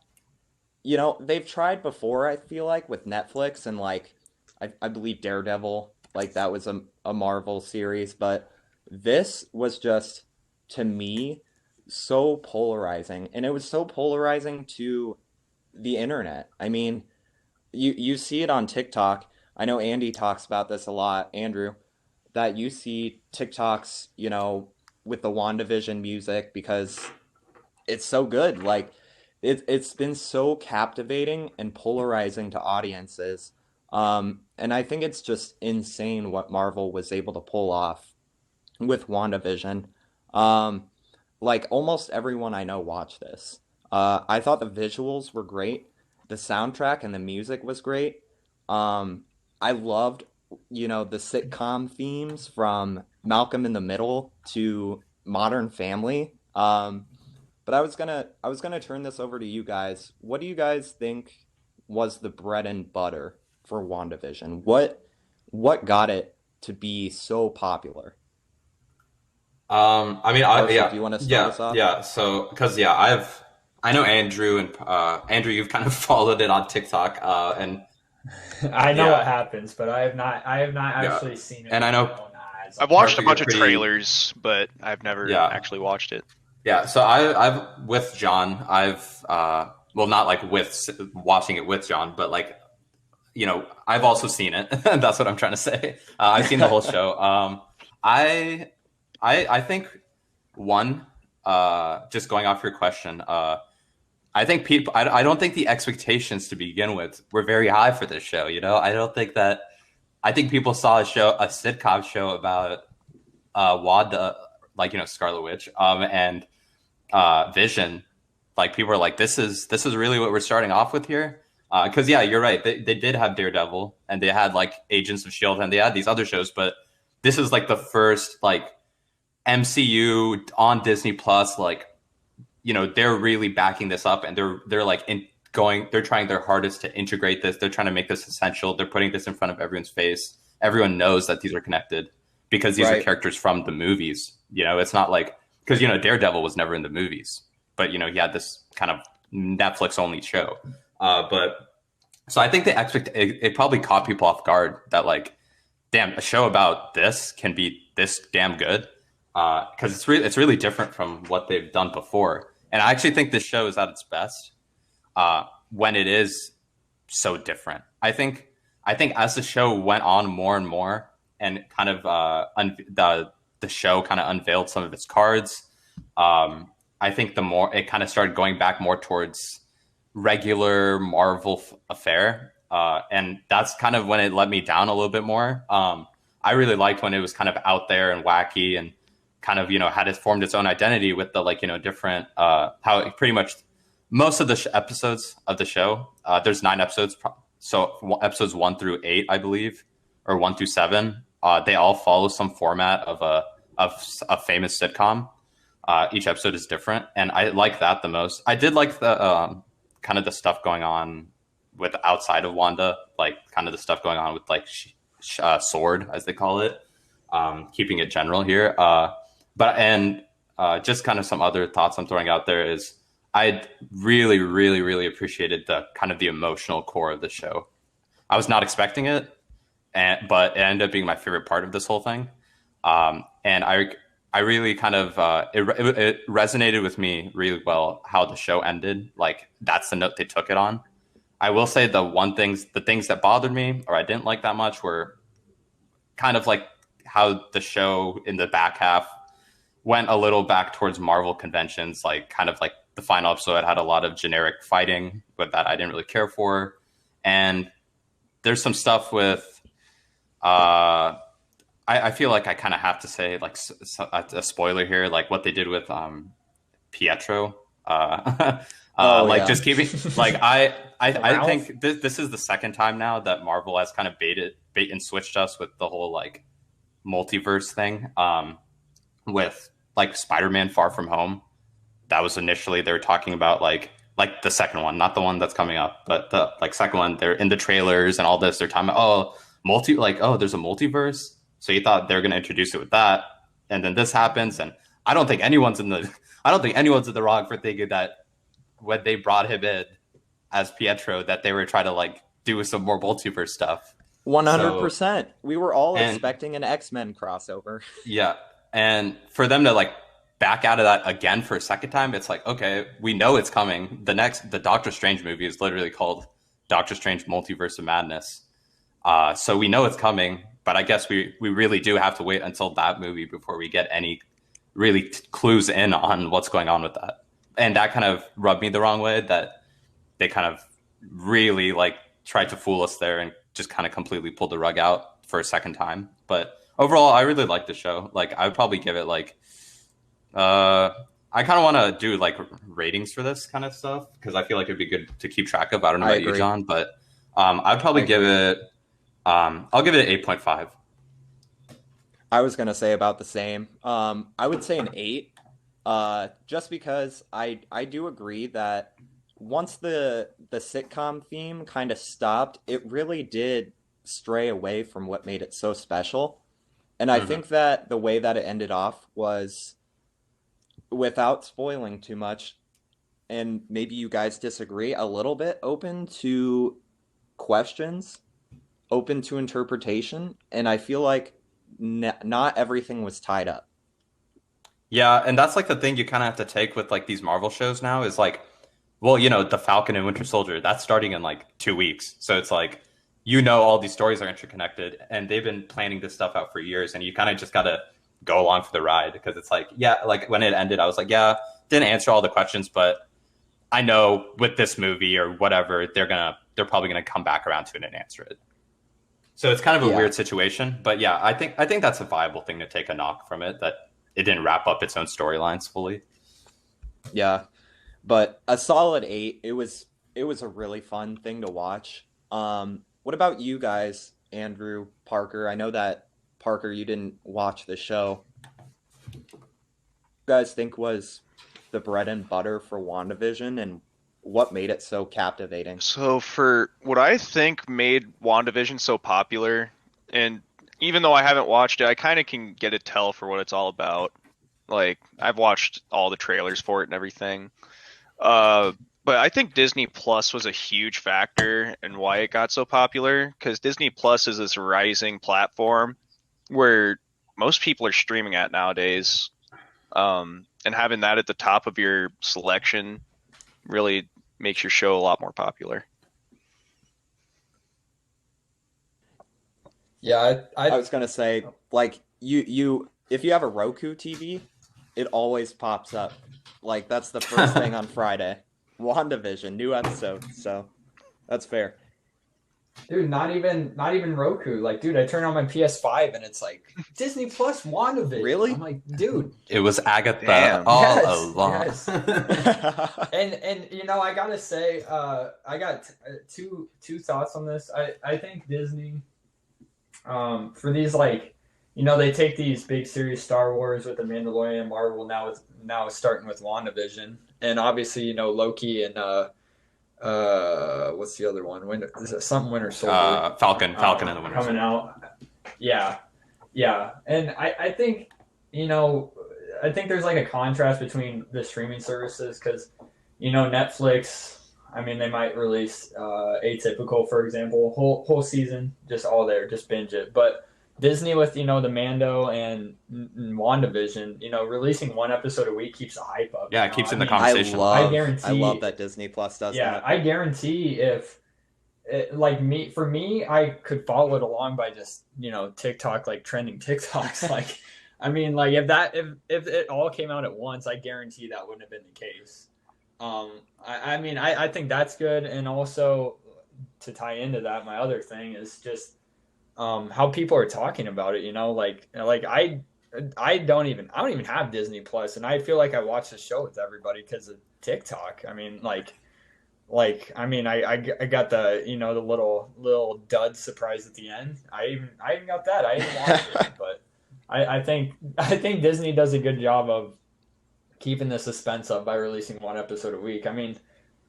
they've tried before, I feel like, with Netflix, and like, I believe Daredevil, like that was a Marvel series, but this was just, to me, so polarizing, and it was so polarizing to the internet. I mean, you see it on TikTok. I know Andy talks about this a lot, Andrew, that you see TikToks, with the WandaVision music because it's so good. Like it's been so captivating and polarizing to audiences. And I think it's just insane what Marvel was able to pull off with WandaVision. Like almost everyone I know watched this. I thought the visuals were great. The soundtrack and the music was great. I loved, the sitcom themes from Malcolm in the Middle to Modern Family. But I was gonna turn this over to you guys. What do you guys think was the bread and butter for WandaVision? What got it to be so popular? I mean, Do you want to start us off? Yeah. So, because I know Andrew, and Andrew, you've kind of followed it on TikTok, and I know what happens, but I have not actually seen it. And I know I've watched a bunch of trailers, but I've never actually watched it. Yeah. So I've with John, not like with watching it with John, but like, I've also seen it. That's what I'm trying to say. I've seen the whole show. I think just going off your question, I think people. I don't think the expectations to begin with were very high for this show. I don't think that. I think people saw a sitcom show about Wanda, like Scarlet Witch, and Vision. Like people were like, this is really what we're starting off with here. Because you're right. They did have Daredevil, and they had like Agents of Shield, and they had these other shows, but this is like the first like MCU on Disney Plus, like, they're really backing this up, and they're like they're trying their hardest to integrate this. They're trying to make this essential. They're putting this in front of everyone's face. Everyone knows that these are connected because these are characters from the movies. It's not like, because, Daredevil was never in the movies, but, he had this kind of Netflix only show. But so I think it probably caught people off guard that like, damn, a show about this can be this damn good. Because it's really different from what they've done before, and I actually think this show is at its best when it is so different. I think as the show went on more and more, and kind of the show kind of unveiled some of its cards, I think the more it kind of started going back more towards regular Marvel affair, and that's kind of when it let me down a little bit more. I really liked when it was kind of out there and wacky, and kind of, had it formed its own identity with the like, different, how it pretty much most of the episodes of the show, there's 9 episodes. So episodes 1 through 8, I believe, or 1 through 7, they all follow some format of a famous sitcom. Each episode is different, and I like that the most. I did like the kind of the stuff going on with outside of Wanda, like kind of the stuff going on with like Sword, as they call it, keeping it general here. But just kind of some other thoughts I'm throwing out there is I really, really, really appreciated the kind of the emotional core of the show. I was not expecting it, but it ended up being my favorite part of this whole thing. and I really kind of it resonated with me really well how the show ended. Like that's the note they took it on. I will say the things that bothered me or I didn't like that much were kind of like how the show in the back half went a little back towards Marvel conventions, like kind of like the final episode had a lot of generic fighting, but that I didn't really care for. And there's some stuff with, I feel like I kind of have to say like a spoiler here, like what they did with Pietro. Like yeah. just keeping like I think this is the second time now that Marvel has kind of bait and switched us with the whole like multiverse thing. With like Spider-Man Far From Home, that was initially they were talking about like the second one, not the one that's coming up, but the like second one. They're in the trailers and all this. They're talking about there's a multiverse. So you thought they're going to introduce it with that, and then this happens, and I don't think anyone's in the wrong for thinking that when they brought him in as Pietro that they were trying to like do some more multiverse stuff. 100%. We were all expecting an X-Men crossover. Yeah. And for them to like back out of that again for a second time, it's like, okay, we know it's coming. The Doctor Strange movie is literally called Doctor Strange Multiverse of Madness. So we know it's coming, but I guess we really do have to wait until that movie before we get any really clues in on what's going on with that. And that kind of rubbed me the wrong way that they kind of really like tried to fool us there and just kind of completely pulled the rug out for a second time. But overall, I really like the show. Like, I would probably give it like, I kind of want to do like ratings for this kind of stuff because I feel like it'd be good to keep track of. I don't know about you, John, but I'd probably give it. I'll give it an 8.5. I was gonna say about the same. I would say an 8. Just because I do agree that once the sitcom theme kind of stopped, it really did stray away from what made it so special. And I think that the way that it ended off was, without spoiling too much, and maybe you guys disagree, a little bit open to questions, open to interpretation, and I feel like not everything was tied up. Yeah, and that's like the thing you kind of have to take with like these Marvel shows now is like, well, the Falcon and Winter Soldier, that's starting in like 2 weeks. So it's like, all these stories are interconnected and they've been planning this stuff out for years. And you kind of just got to go along for the ride because it's like, yeah, like when it ended, I was like, yeah, didn't answer all the questions, but I know with this movie or whatever, they're probably going to come back around to it and answer it. So it's kind of a weird situation. But yeah, I think that's a viable thing to take a knock from it, that it didn't wrap up its own storylines fully. Yeah. But a solid 8. It was a really fun thing to watch. What about you guys, Andrew, Parker? I know that, Parker, you didn't watch the show. What do you guys think was the bread and butter for WandaVision, and what made it so captivating? So for what I think made WandaVision so popular, and even though I haven't watched it, I kind of can get a tell for what it's all about. Like, I've watched all the trailers for it and everything. But I think Disney Plus was a huge factor in why it got so popular, because Disney Plus is this rising platform where most people are streaming at nowadays. And having that at the top of your selection really makes your show a lot more popular. Yeah, I was gonna say, like, you if you have a Roku TV, it always pops up. Like, that's the first thing on Friday. WandaVision, new episode. So that's fair. Dude, not even Roku. Like, dude, I turn on my PS5 and it's like Disney Plus WandaVision. Really? I'm like, dude. It was Agatha Damn. all along. Yes. And I gotta say, I got two thoughts on this. I think Disney, for these, like, they take these big series, Star Wars with The Mandalorian, Marvel, now it's starting with WandaVision, and obviously Loki and what's the other one? Is it something Winter Soldier? Falcon and the Winter coming Soldier. out. Yeah, and I think there's like a contrast between the streaming services, because Netflix, I mean, they might release Atypical, for example, whole season, just all there, just binge it. But Disney with, the Mando and WandaVision, releasing one episode a week keeps the hype up. Yeah, it keeps in the conversation. I guarantee. love that Disney Plus does that. I guarantee I could follow it along by just, TikTok, like trending TikToks. Like, I mean, like if it all came out at once, I guarantee that wouldn't have been the case. I think that's good. And also to tie into that, my other thing is just, how people are talking about it, I don't even have Disney Plus, and I feel like I watch the show with everybody because of TikTok. I mean, I got the the little dud surprise at the end. I even got that. I even watched it, but I think Disney does a good job of keeping the suspense up by releasing one episode a week. I mean,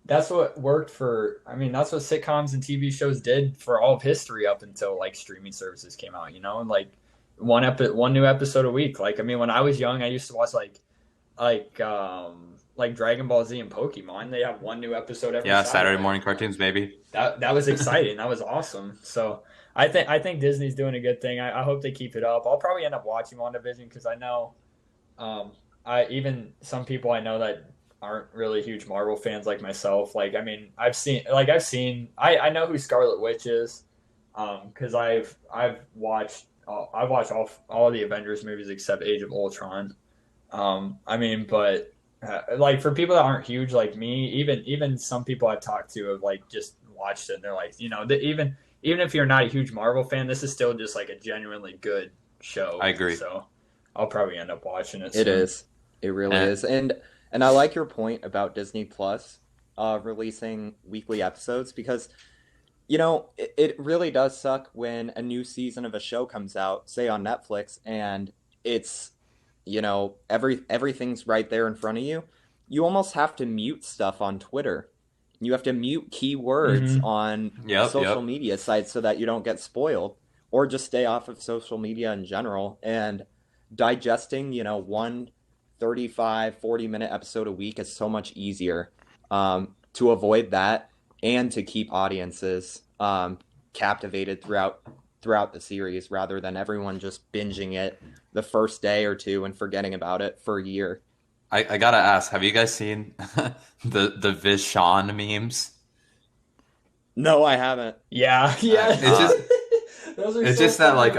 that's what worked that's what sitcoms and TV shows did for all of history up until like streaming services came out, and like one new episode a week. Like, I mean, when I was young, I used to watch like Dragon Ball Z and Pokemon. They have one new episode every Saturday morning cartoons, maybe. That was exciting. That was awesome. So I think Disney's doing a good thing. I hope they keep it up. I'll probably end up watching WandaVision because I know even some people I know that aren't really huge Marvel fans like myself. Like, I mean, I know who Scarlet Witch is, because I've watched all the Avengers movies except Age of Ultron. But like for people that aren't huge like me, even some people I've talked to have like just watched it and they're like, even if you're not a huge Marvel fan, this is still just like a genuinely good show. I agree. So I'll probably end up watching it soon. It is. It really is. And I like your point about Disney Plus releasing weekly episodes because, it really does suck when a new season of a show comes out, say on Netflix, and it's, everything's right there in front of you. You almost have to mute stuff on Twitter. You have to mute keywords on social media sites so that you don't get spoiled, or just stay off of social media in general. And digesting, one 35-40-minute episode a week is so much easier to avoid that and to keep audiences captivated throughout the series rather than everyone just binging it the first day or two and forgetting about it for a year. I gotta ask, have you guys seen the Viz Sean memes? No, I haven't. Yeah. It's just that like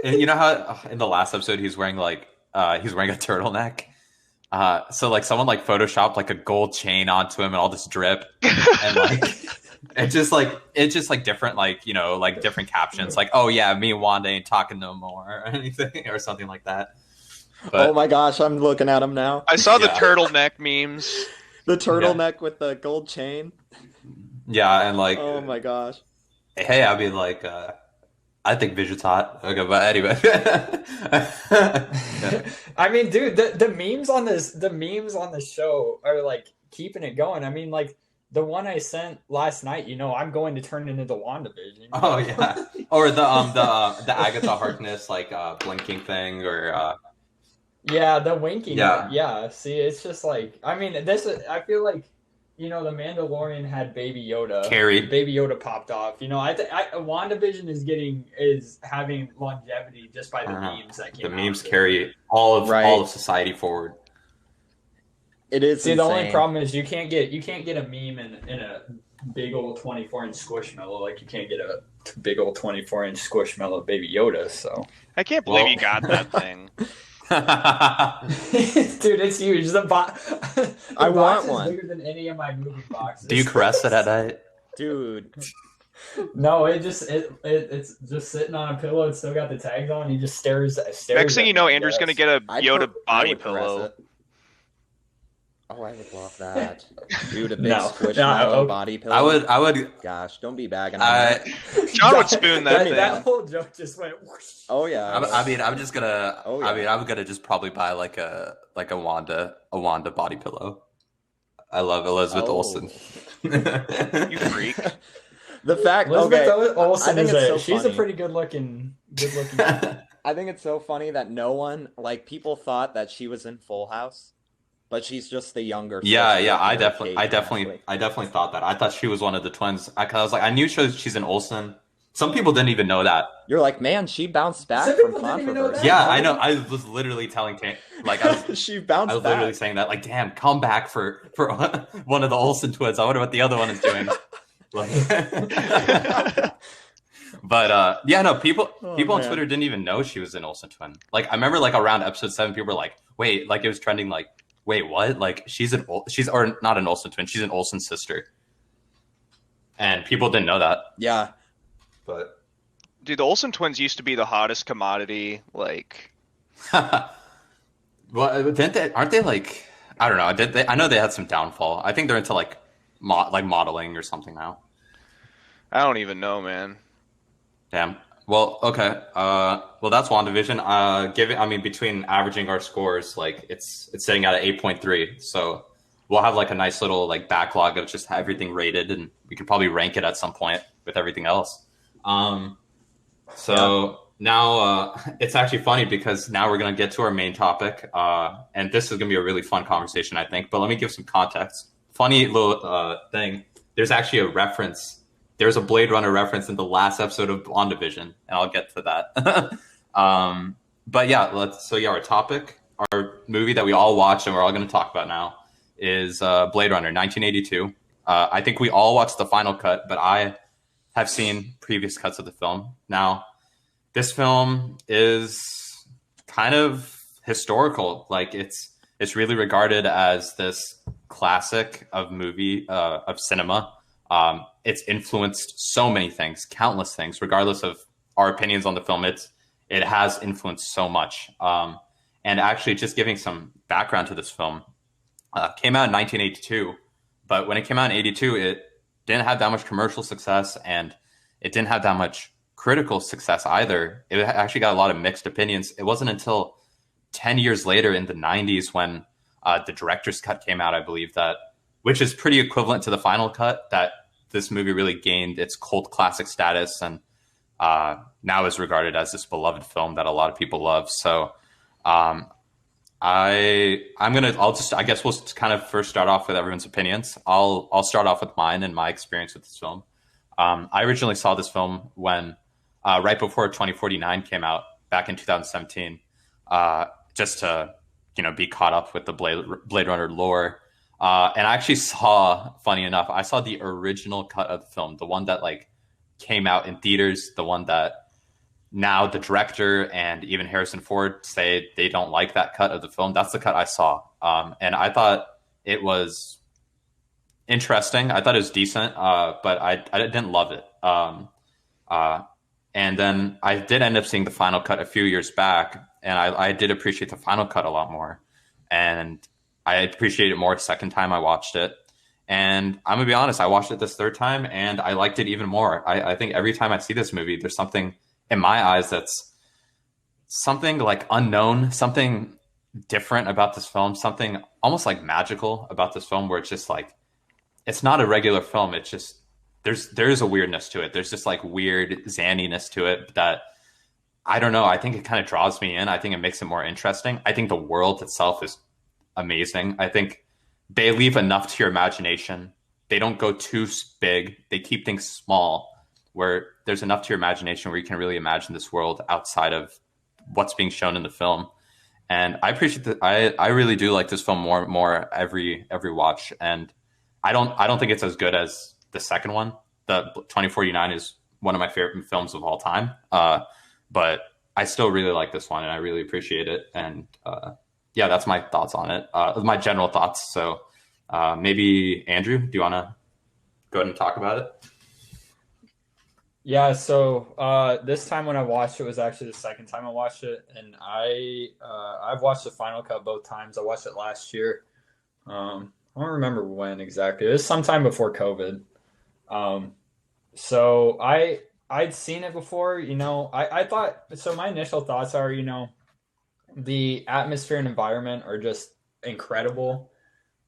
you know how in the last episode he's wearing a turtleneck. So like someone like photoshopped like a gold chain onto him and all this drip, and like it's just like different like different captions like, oh yeah, me and Wanda ain't talking no more or anything or something like that. But, oh my gosh, I'm looking at them now. I saw the turtleneck memes. The turtleneck with the gold chain. Yeah, and like, oh my gosh. Hey, I mean like I think Vision's hot. Okay, but anyway. I mean, dude, the memes on this show are like keeping it going. I mean, like the one I sent last night, I'm going to turn into the WandaVision. Oh yeah. Or the Agatha Harkness like blinking thing or yeah, the winking. Yeah. See, it's just like, I mean, I feel like, the Mandalorian had Baby Yoda. Carried. Baby Yoda popped off. WandaVision is having longevity just by the memes that came out. The memes carry all of society forward. It is. See, the only problem is you can't get a meme in a big old 24-inch Squishmallow like you can't get a big old 24-inch Squishmallow Baby Yoda. So I can't believe you got that thing. Dude, it's huge. I want one. Bigger than any of my movie boxes. Do you caress it at night? Dude. No, it's just sitting on a pillow. It's still got the tags on. He just stares. Next thing you know, Andrew's gonna get a Yoda body pillow. Oh, I would love that. Dude, a big Squishmallow body pillow. I would. Gosh, don't be bagging on that. John would spoon that thing. That whole joke just went whoosh. Oh yeah. I'm just gonna. Oh, yeah. I mean, I'm gonna just probably buy like a Wanda body pillow. I love Elizabeth Olsen. You freak. The fact Elizabeth Olsen she's a funny. pretty good looking. I think it's so funny that no one, like, people thought that she was in Full House, but she's just the younger. Yeah. I definitely thought that. I thought she was one of the twins. I was like, I knew she's an Olsen, Some people didn't even know that. You're like, man, she bounced back Some from people didn't even know controversy. that. Yeah, I know. I was literally telling like She I bounced was literally back. saying that, like, damn, come back for one of the Olsen twins. I wonder what the other one is doing. Like, but yeah, no, people on man. Twitter didn't even know she was an Olsen twin. Like, I remember like around episode 7, people were like, wait, like it was trending, like, wait, what? Like she's or not an Olsen twin, she's an Olsen sister, and people didn't know that. Yeah. But Dude, the Olsen twins used to be the hottest commodity. Like, well, didn't they? Aren't they like? I don't know. Did they? I know they had some downfall. I think they're into like modeling or something now. I don't even know, man. Damn. Well, okay. Well, that's WandaVision. I mean, between averaging our scores, like it's sitting at an 8.3. So we'll have like a nice little like backlog of just everything rated, and we could probably rank it at some point with everything else. Now it's actually funny because now we're gonna get to our main topic, and this is gonna be a really fun conversation, I think. But let me give some context. Funny little thing. There's actually a reference. There's a Blade Runner reference in the last episode of WandaVision, and I'll get to that. But yeah, our topic, our movie that we all watched and we're all going to talk about now is Blade Runner 1982. I think we all watched the final cut, but I have seen previous cuts of the film. Now, this film is kind of historical. Like it's really regarded as this classic of cinema. It's influenced so many things, countless things, regardless of our opinions on the film. It has influenced so much. And actually, just giving some background to this film, came out in 1982, but when it came out in 82, it didn't have that much commercial success, and it didn't have that much critical success either. It actually got a lot of mixed opinions. It wasn't until 10 years later in the 90s when the director's cut came out, I believe, which is pretty equivalent to the final cut, that this movie really gained its cult classic status, and now is regarded as this beloved film that a lot of people love. So I guess we'll kind of first start off with everyone's opinions. I'll start off with mine and my experience with this film. I originally saw this film when right before 2049 came out back in 2017, just to be caught up with the Blade Runner lore. And I actually saw, funny enough, I saw the original cut of the film, the one that like came out in theaters, the one that now the director and even Harrison Ford say they don't like that cut of the film. That's the cut I saw. And I thought it was interesting. I thought it was decent, but I didn't love it. And then I did end up seeing the final cut a few years back, and I did appreciate the final cut a lot more. And I appreciate it more second time I watched it. And I'm going to be honest, I watched it this third time and I liked it even more. I think every time I see this movie, there's something in my eyes that's something like unknown, something different about this film, something almost like magical about this film, where it's just like, it's not a regular film. It's just, there's a weirdness to it. There's just like weird zaniness to it that, I don't know. I think it kind of draws me in. I think it makes it more interesting. I think the world itself is amazing. I think they leave enough to your imagination. They don't go too big. They keep things small, where there's enough to your imagination where you can really imagine this world outside of what's being shown in the film. And I appreciate that. I really do like this film more and more every watch. And I don't think it's as good as the second one. The 2049 is one of my favorite films of all time. But I still really like this one, and I really appreciate it. And yeah, that's my thoughts on it. My general thoughts. So maybe Andrew, do you want to go ahead and talk about it? Yeah, so this time when I watched it was actually the second time I watched it, and I've watched the final cut both times. I watched it last year. I don't remember when exactly. It was sometime before COVID. So I'd seen it before. I thought, so my initial thoughts are, the atmosphere and environment are just incredible.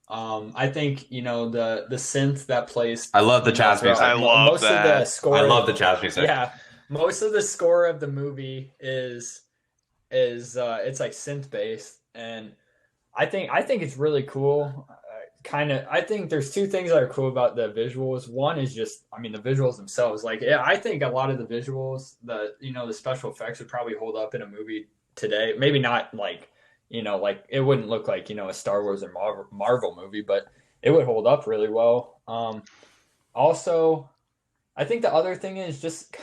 I think the synth that plays. I love the jazz music. I love most that. of the score. I love the jazz music. Yeah, most of the score of the movie is it's like synth based, and I think it's really cool. I think there's two things that are cool about the visuals. One is just, I mean, the visuals themselves. Like, yeah, I think a lot of the visuals, the special effects would probably hold up in a movie today. Maybe not like, like it wouldn't look like, a Star Wars or Marvel movie, but it would hold up really well. Also, I think the other thing is just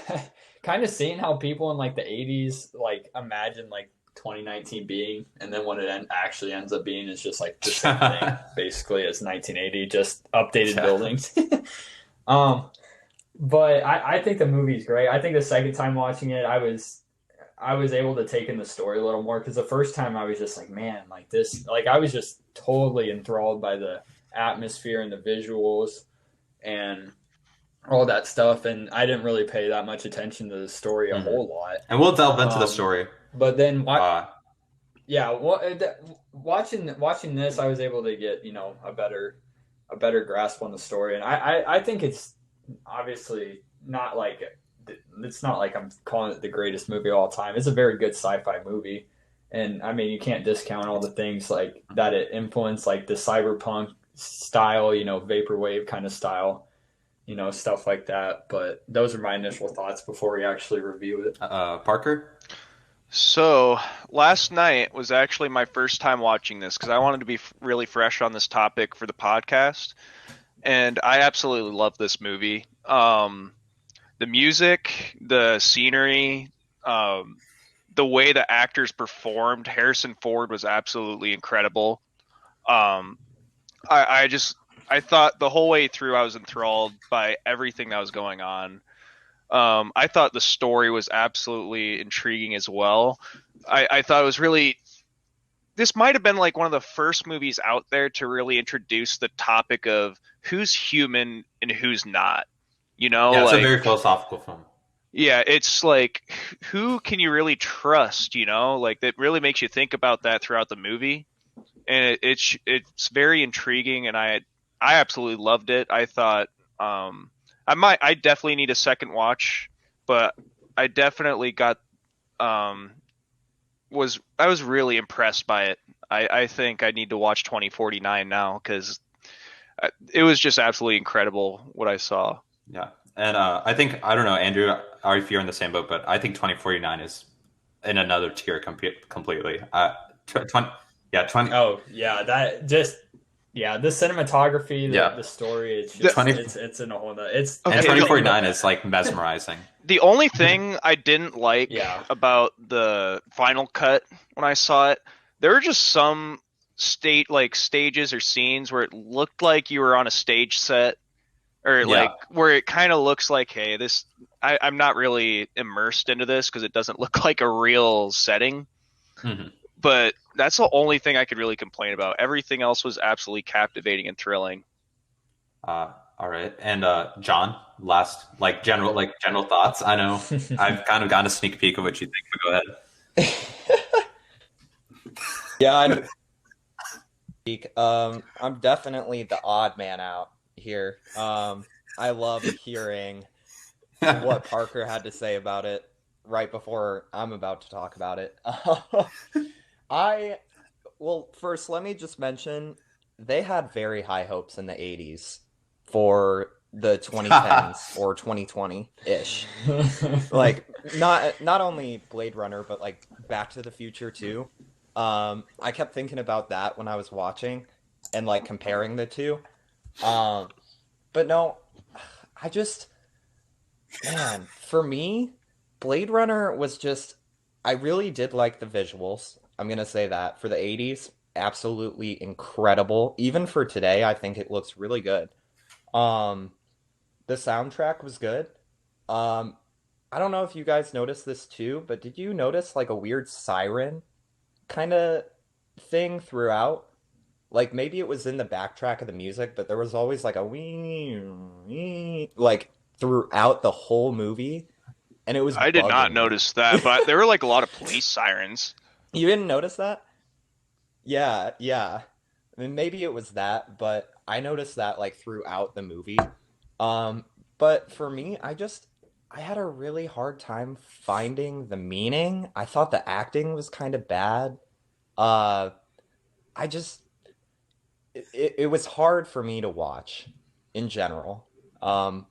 kind of seeing how people in like the 80s like imagine like 2019 being, and then what it actually ends up being is just like the same thing basically as 1980, just updated buildings. um but I think the movie's great. I think the second time watching it, I was able to take in the story a little more, because the first time I was just like, man, like this, like I was just totally enthralled by the atmosphere and the visuals and all that stuff, and I didn't really pay that much attention to the story a whole lot. And we'll delve into the story. But then, watching this, I was able to get a better grasp on the story, and I think it's obviously not like it's not like I'm calling it the greatest movie of all time. It's a very good sci-fi movie, and I mean you can't discount all the things like that it influenced, like the cyberpunk style, vaporwave kind of style, stuff like that. But those are my initial thoughts before we actually review it. Parker? So last night was actually my first time watching this because I wanted to be really fresh on this topic for the podcast, and I absolutely love this movie. The music, the scenery, the way the actors performed. Harrison Ford was absolutely incredible. I thought the whole way through I was enthralled by everything that was going on. I thought the story was absolutely intriguing as well. I thought it was really, this might have been like one of the first movies out there to really introduce the topic of who's human and who's not. Yeah, it's a very philosophical film. Yeah, it's like, who can you really trust? Like that really makes you think about that throughout the movie, and it's very intriguing, and I absolutely loved it. I thought I definitely need a second watch, but I definitely was really impressed by it. I think I need to watch 2049 now because it was just absolutely incredible what I saw. Yeah, and I think, I don't know, Andrew, if you're in the same boat, but I think 2049 is in another tier completely. 20. Oh yeah, that just. Yeah, the cinematography, the story, it's just it's in a whole nother. And 2049 is like mesmerizing. The only thing I didn't like about the final cut when I saw it, there were just some stages or scenes where it looked like you were on a stage set, or like where it kind of looks like, hey, I'm not really immersed into this because it doesn't look like a real setting. Mm-hmm. But that's the only thing I could really complain about. Everything else was absolutely captivating and thrilling. All right. And John, last general thoughts. I know I've kind of gotten a sneak peek of what you think, but go ahead. Yeah, I'm definitely the odd man out here. I love hearing what Parker had to say about it right before I'm about to talk about it. First, let me just mention, they had very high hopes in the 80s for the 2010s or 2020-ish. Like, not only Blade Runner, but like Back to the Future too. I kept thinking about that when I was watching and like comparing the two. But no, man, for me, Blade Runner was just, I really did like the visuals. I'm going to say that. For the 80s, absolutely incredible. Even for today, I think it looks really good. The soundtrack was good. I don't know if you guys noticed this too, but did you notice like a weird siren kind of thing throughout? Like maybe it was in the backtrack of the music, but there was always like a wee, like throughout the whole movie. And it was I did not notice that, but there were like a lot of police sirens. You didn't notice that? Yeah. I mean, maybe it was that, but I noticed that like throughout the movie. But for me, I had a really hard time finding the meaning. I thought the acting was kind of bad. it was hard for me to watch in general. Um,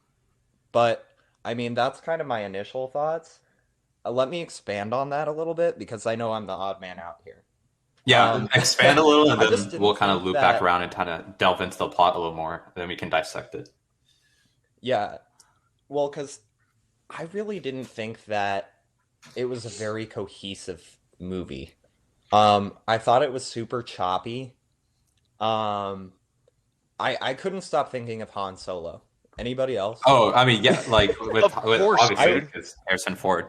but I mean, that's kind of my initial thoughts. Let me expand on that a little bit because I know I'm the odd man out here. Yeah, expand a little, and I just then didn't we'll kind of think loop back that, around and kind of delve into the plot a little more, and then we can dissect it. yeah, well, because I really didn't think that it was a very cohesive movie. I thought it was super choppy. Um, I couldn't stop thinking of Han Solo. Anybody else? Oh, I mean, yeah, like Of with course, obviously I dude. it's Harrison Ford.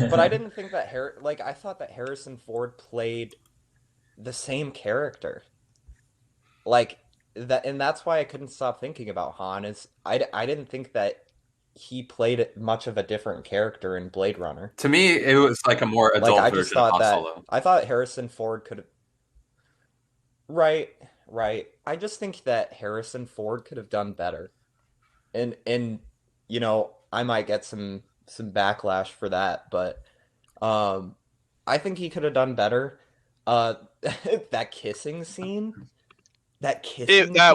but I didn't think that I thought that Harrison Ford played the same character. Like that, and that's why I couldn't stop thinking about Han. I didn't think that he played much of a different character in Blade Runner. To me, it was like a more Like adult version of Han Solo. I thought Harrison Ford could have. Right, right. I just think that Harrison Ford could have done better. And I might get some backlash for that, but um I think he could have done better. Uh that kissing scene, That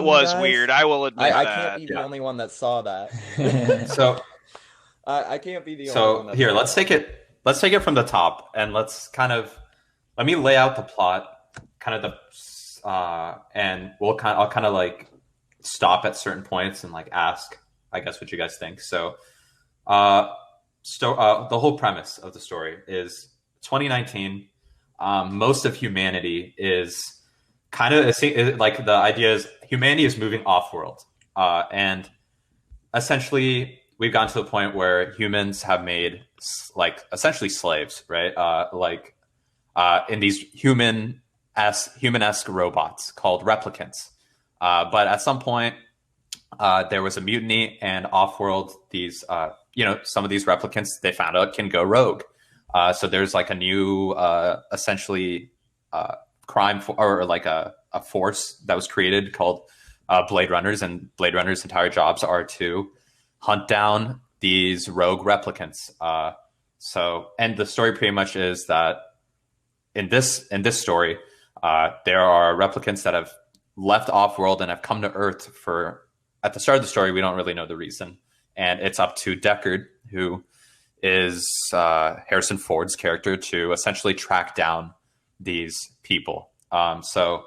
was weird. guys. I will admit I can't that. be the Yeah. only one that saw that. So I can't be the only one so that here, saw let's that. take it. Let's take it from the top, and let me lay out the plot, kind of and I'll kind of like stop at certain points and like ask, I guess, what you guys think. So, uh, the whole premise of the story is 2019. Most of humanity is kind of like the idea is humanity is moving off world, and essentially we've gotten to the point where humans have made like essentially slaves, right? In these human-esque robots called replicants. But at some point, there was a mutiny, and off-world, some of these replicants they found out can go rogue. So there's like a new, essentially, or like a force that was created called Blade Runners, and Blade Runners' entire jobs are to hunt down these rogue replicants. And the story pretty much is that in this story, there are replicants that have left off world and have come to Earth for. At the start of the story, we don't really know the reason, and it's up to Deckard, who is Harrison Ford's character, to essentially track down these people. So,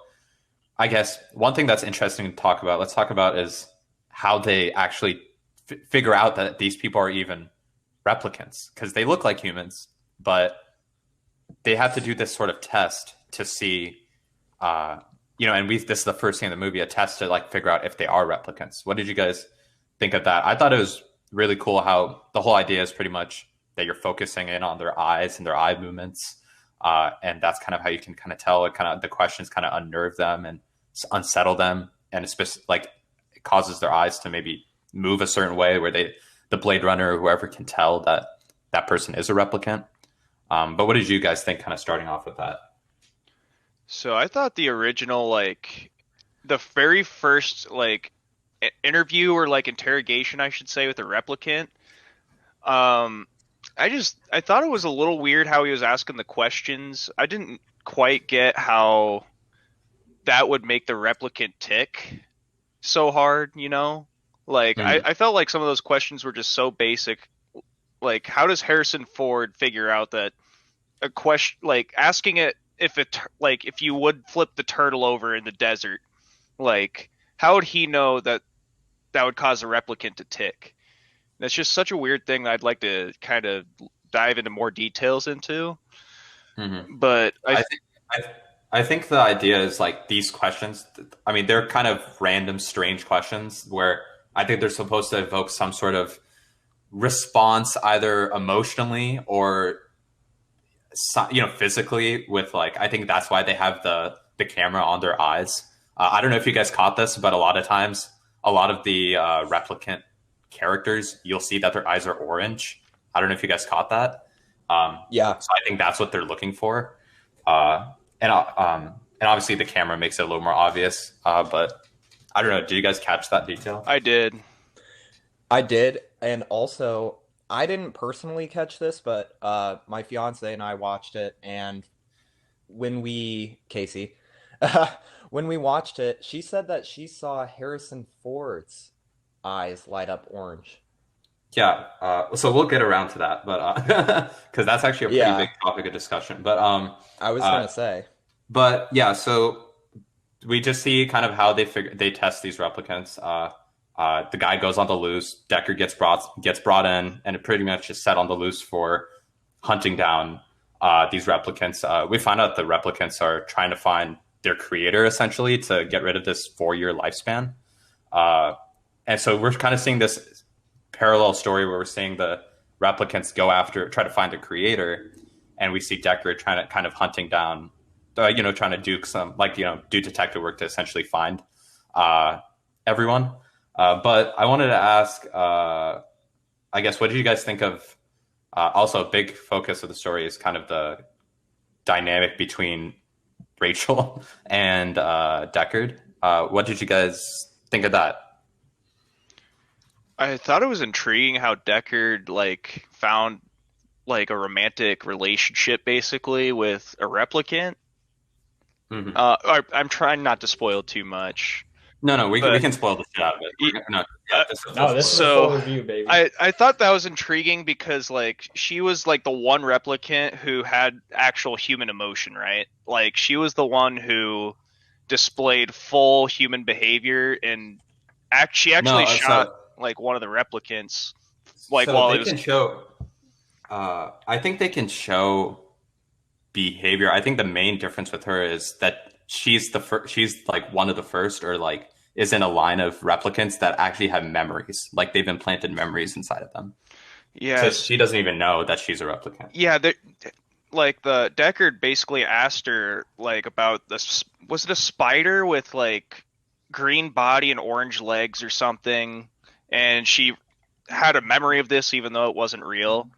I guess one thing that's interesting to talk about, let's talk about, is how they actually figure out that these people are even replicants, because they look like humans, but they have to do this sort of test to see, and this is the first scene in the movie, a test to like figure out if they are replicants. What did you guys think of that? I thought it was really cool how the whole idea is pretty much that you're focusing in on their eyes and their eye movements, and that's kind of how you can kind of tell. It kind of the questions kind of unnerve them and unsettle them, and it's like it causes their eyes to maybe move a certain way where the Blade Runner or whoever can tell that that person is a replicant. But what did you guys think, kind of starting off with that? So I thought the original, like, the very first, like, interview or, like, interrogation, I should say, with the replicant, um, I thought it was a little weird how he was asking the questions. I didn't quite get how that would make the replicant tick so hard, you know? Like, Mhm. I felt like some of those questions were just so basic. Like, how does Harrison Ford figure out that a question, like asking it if you would flip the turtle over in the desert, like how would he know that that would cause a replicant to tick? That's just such a weird thing that I'd like to kind of dive into more details into. Mm-hmm. But I think the idea is like these questions. I mean, they're kind of random, strange questions where I think they're supposed to evoke some sort of response, either emotionally or physically. With like, I think that's why they have the camera on their eyes. I don't know if you guys caught this, but a lot of times, a lot of the replicant characters, you'll see that their eyes are orange. I don't know if you guys caught that. Yeah. So I think that's what they're looking for. Uh, and obviously the camera makes it a little more obvious. But I don't know. Did you guys catch that detail? I did. I did, and also I didn't personally catch this, but my fiance and I watched it, and when Casey, When we watched it, she said that she saw Harrison Ford's eyes light up orange. Yeah, so we'll get around to that, but because that's actually a pretty big Yeah, topic of discussion. But I was uh, gonna say. but yeah, so we just see kind of how they test these replicants. The guy goes on the loose. Decker gets brought in, and it pretty much is set on the loose for hunting down these replicants. We find out the replicants are trying to find their creator essentially to get rid of this 4-year lifespan. Uh, and so we're kind of seeing this parallel story where we're seeing the replicants try to find the creator, and we see Decker trying to kind of hunting down, trying to do some do detective work to essentially find uh, everyone. But I wanted to ask, I guess, what did you guys think of? Also, a big focus of the story is kind of the dynamic between Rachel and Deckard. What did you guys think of that? I thought it was intriguing how Deckard found like a romantic relationship basically with a replicant. Hmm. I'm trying not to spoil too much, No, no, we but can spoil the shit out of it. No, yeah, uh, this is full No, this is spoiler. a full so review, baby. I thought that was intriguing because she was like the one replicant who had actual human emotion, right? Like she was the one who displayed full human behavior, and she No, actually shot like one of the replicants like so while they it was. can show. I think they can show behavior. I think the main difference with her is that she's the first. She's like one of the first, or like is in a line of replicants that actually have memories. Like they've implanted memories inside of them. So Yes, she doesn't even know that she's a replicant. yeah, like the Deckard basically asked her like about this, was it a spider with like green body and orange legs or something, and she had a memory of this even though it wasn't real,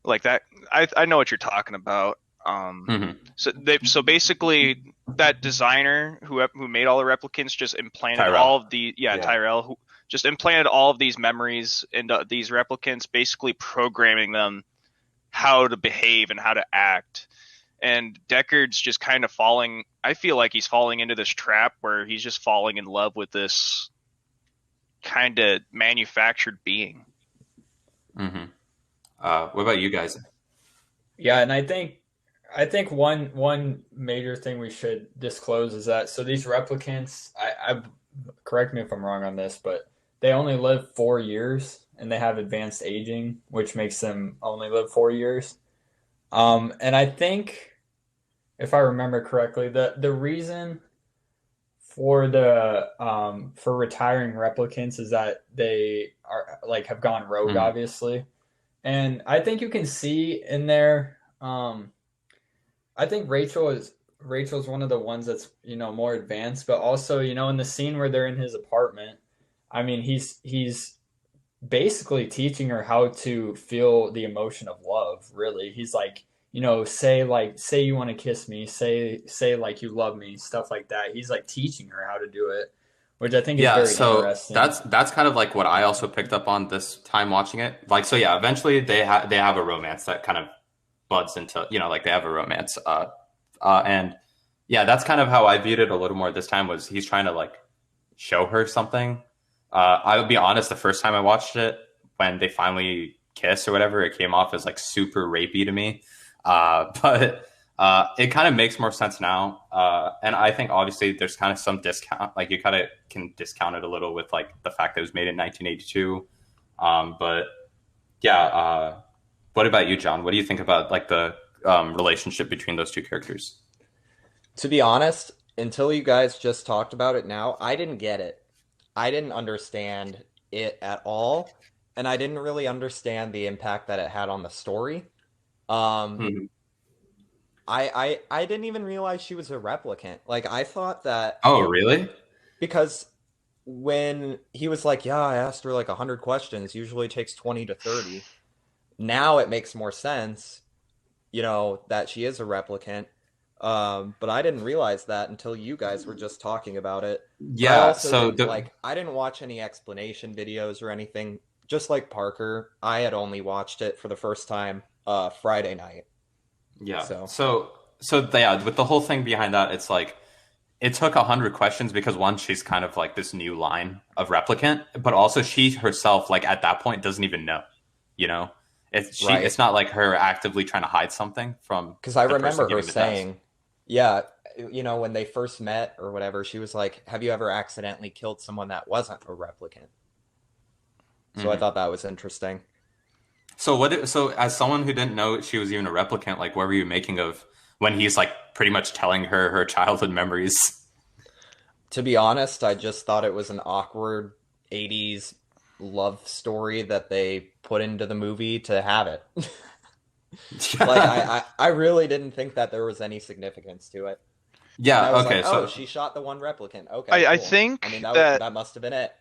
like that. I know what you're talking about. Hmm. So basically that designer who made all the replicants just implanted Tyrell. all of the, yeah, Yeah. Tyrell, who just implanted all of these memories into these replicants, basically programming them how to behave and how to act. And Deckard's just kind of falling. I feel like he's falling into this trap where he's just falling in love with this kind of manufactured being. Hmm. What about you guys? Yeah, and I think one major thing we should disclose is that so these replicants, I correct me if I'm wrong on this, but they only live 4 years and they have advanced aging, which makes them only live 4 years. And I think if I remember correctly, the reason for the for retiring replicants is that they are like have gone rogue, Hmm. obviously. And I think you can see in there. I think Rachel's one of the ones that's more advanced, but also in the scene where they're in his apartment. I mean, he's basically teaching her how to feel the emotion of love. Really, he's like, say you want to kiss me, say like you love me, stuff like that. He's like teaching her how to do it, which I think is Yeah, very so interesting. that's kind of like what I also picked up on this time watching it. Like, so yeah, eventually they have a romance that kind of buds into, like they have a romance. And yeah, that's kind of how I viewed it a little more this time, was he's trying to like show her something. I would be honest, the first time I watched it, when they finally kiss or whatever, it came off as like super rapey to me. But it kind of makes more sense now. And I think obviously there's kind of some discount, like you kind of can discount it a little with like the fact that it was made in 1982. But yeah, what about you, John? What do you think about like the relationship between those two characters? To be honest, until you guys just talked about it now, I didn't get it. I didn't understand it at all, and I didn't really understand the impact that it had on the story. Um, Mhm. I didn't even realize she was a replicant. Like I thought that Oh, really? because when he was like, "Yeah, I asked her like 100 questions. Usually takes 20 to 30." Now it makes more sense, that she is a replicant. But I didn't realize that until you guys were just talking about it. But I Yeah. also So didn't the like I didn't watch any explanation videos or anything. Just like Parker, I had only watched it for the first time Friday night. Yeah. So So yeah, with the whole thing behind that, it's like it took 100 questions because one, she's kind of like this new line of replicant, but also she herself, like at that point, doesn't even know. You know, Right. it's not like her actively trying to hide something from Because I the person remember her giving the test. saying, yeah, when they first met or whatever, she was like, "Have you ever accidentally killed someone that wasn't a replicant?" So I Mhm. thought that was interesting. So as someone who didn't know she was even a replicant, like what were you making of when he's like pretty much telling her her childhood memories? To be honest, I just thought it was an awkward 80s love story that they put into the movie to have it. Like I really didn't think that there was any significance to it. And I Yeah, was like, okay. "Oh, So she shot the one replicant. Okay, I cool." I mean, think that that must have been it.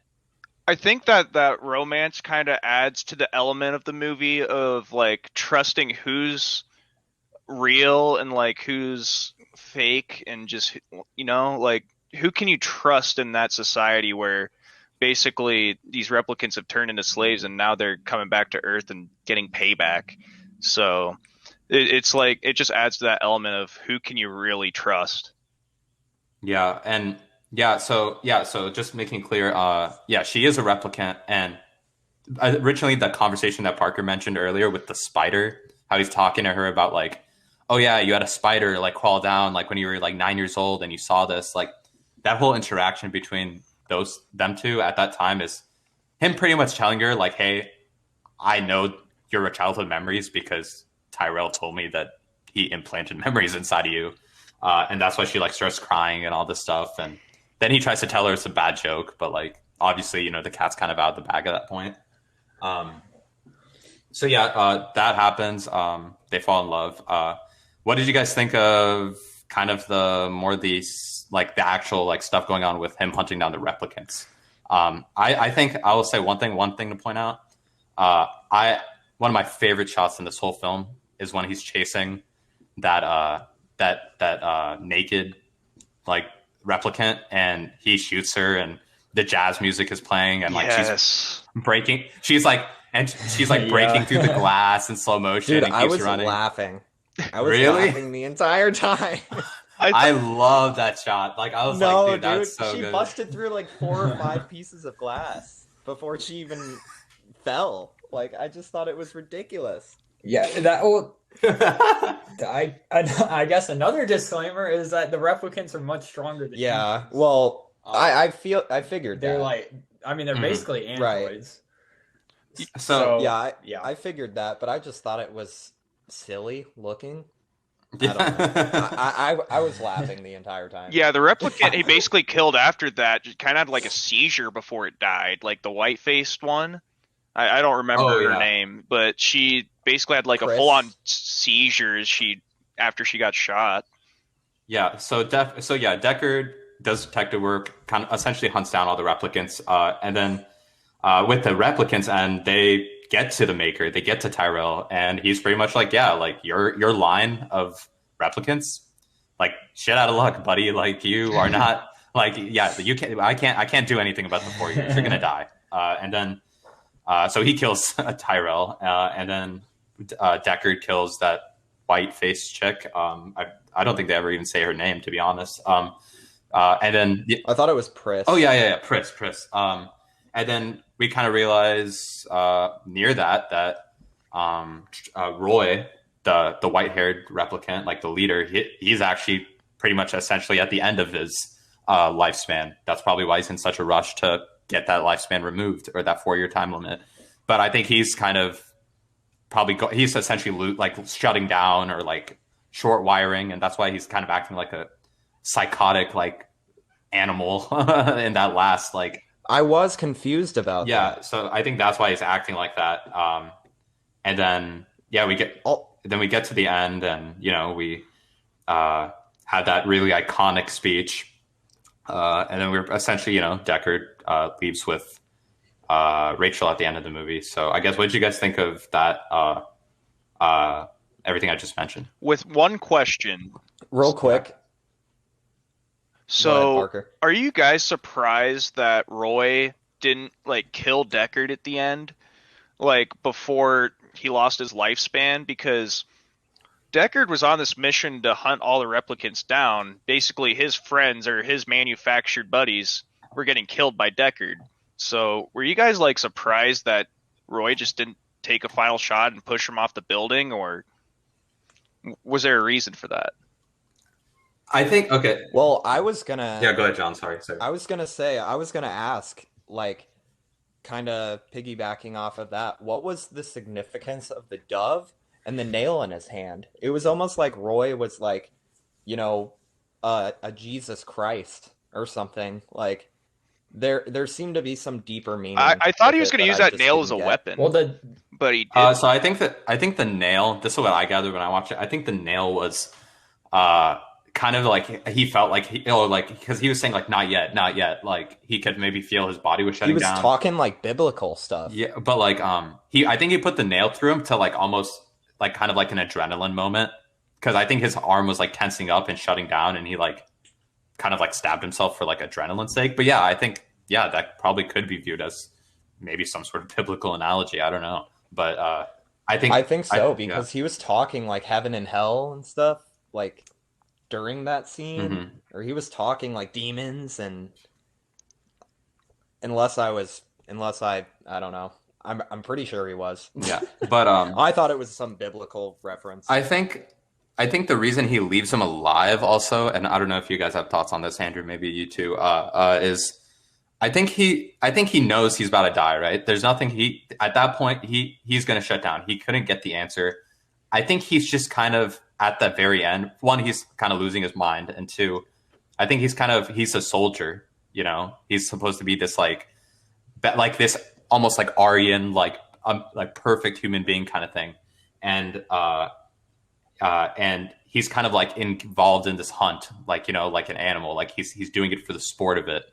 that romance kind of adds to the element of the movie of like trusting who's real and like who's fake, and just like who can you trust in that society where basically these replicants have turned into slaves and now they're coming back to Earth and getting payback. So it's like it just adds to that element of who can you really trust. yeah, and so just making clear, yeah, she is a replicant, and originally the conversation that Parker mentioned earlier with the spider, how he's talking to her about like, oh yeah, you had a spider like crawl down like when you were like 9 years old and you saw this, like that whole interaction between them two at that time is him pretty much telling her like, hey, I know your childhood memories because Tyrell told me that he implanted memories inside of you, and that's why she like starts crying and all this stuff, and then he tries to tell her it's a bad joke, but like obviously the cat's kind of out of the bag at that point. Um, so yeah, that happens. They fall in love. What did you guys think of kind of the like the actual like stuff going on with him hunting down the replicants? I think I will say one thing to point out. I One of my favorite shots in this whole film is when he's chasing that naked like replicant, and he shoots her, and the jazz music is playing, and like Yes. she's like breaking Yeah. through the glass in slow motion Dude, and I keeps was running. laughing. I was Really? laughing the entire time. I I th- love that shot. Like I was like, No, dude, dude, that's so she good. busted through like 4 or 5 pieces of glass before she even fell. Like, I just thought it was ridiculous. Yeah, that will. I guess another disclaimer is that the replicants are much stronger than Yeah, humans. well, Um, I figured they're that. like, I mean, they're Mhm. basically Right. androids. So Yeah, yeah, I figured that, but I just thought it was silly looking. I don't know. yeah. I was laughing the entire time. yeah, the replicant he basically killed after that just kind of had like a seizure before it died, like the white-faced one. I don't remember Oh her yeah. name, but she basically had like a Chris. full-on seizure after she got shot. Yeah. So yeah, Deckard does detective work, kind of essentially hunts down all the replicants, and then with the replicants, and they get to the Maker, they get to Tyrell, and he's pretty much like, yeah, like your line of replicants, like shit out of luck, buddy. Like you are not like, yeah, you can't. I can't do anything about the 4 years. You're gonna die. And then so he kills Tyrell, and then Deckard kills that white faced chick. I don't think they ever even say her name, to be honest. And then I thought it was Pris. oh yeah, Pris. And then we kind of realize near that Roy, the white haired replicant, like the leader, he's actually pretty much essentially at the end of his lifespan. That's probably why he's in such a rush to get that lifespan removed, or that 4 year time limit. But I think he's kind of he's essentially like shutting down or like short wiring, and that's why he's kind of acting like a psychotic like animal in that last like I was confused about yeah. that. So I think that's why he's acting like that. And then yeah, Oh, we get to the end, and we had that really iconic speech. And then we're essentially, Deckard leaves with Rachel at the end of the movie. So I guess, what did you guys think of that? Everything I just mentioned. With one question. real quick. Go ahead, So, Parker. are you guys surprised that Roy didn't like kill Deckard at the end, like before he lost his lifespan? Because Deckard was on this mission to hunt all the replicants down. Basically, his friends or his manufactured buddies were getting killed by Deckard. So, were you guys like surprised that Roy just didn't take a final shot and push him off the building, or was there a reason for that? I think okay. Well, I was gonna. Yeah, go ahead, John. Sorry. I was gonna say. I was gonna ask, like, kind of piggybacking off of that. What was the significance of the dove and the nail in his hand? It was almost like Roy was like, you know, a Jesus Christ or something. Like, there seemed to be some deeper meaning. I thought with he was it going to use I that just nail didn't as a get. weapon, Well, but he did. So I think the nail. This is what I gathered when I watched it. I think the nail was kind of like he felt like because he was saying like not yet, like he could maybe feel his body was shutting down. He was talking like biblical stuff. Yeah, but like I think he put the nail through him to like almost like kind of like an adrenaline moment, because I think his arm was like tensing up and shutting down, and he like kind of like stabbed himself for like adrenaline's sake. But yeah, I think that probably could be viewed as maybe some sort of biblical analogy. I don't know, but I think so, because he was talking like heaven and hell and stuff like during that scene, or he was talking like demons, and unless I don't know. I'm pretty sure he was. Yeah, but I thought it was some biblical reference. I think the reason he leaves him alive also, and I don't know if you guys have thoughts on this, Andrew, maybe you too, is I think he knows he's about to die, right? There's nothing at that point he's going to shut down. He couldn't get the answer. I think he's just kind of at the very end. One, he's kind of losing his mind, and two, I think he's a soldier, you know. He's supposed to be this like this almost like Aryan, like perfect human being kind of thing. And he's kind of like involved in this hunt, like, you know, like an animal, like he's doing it for the sport of it.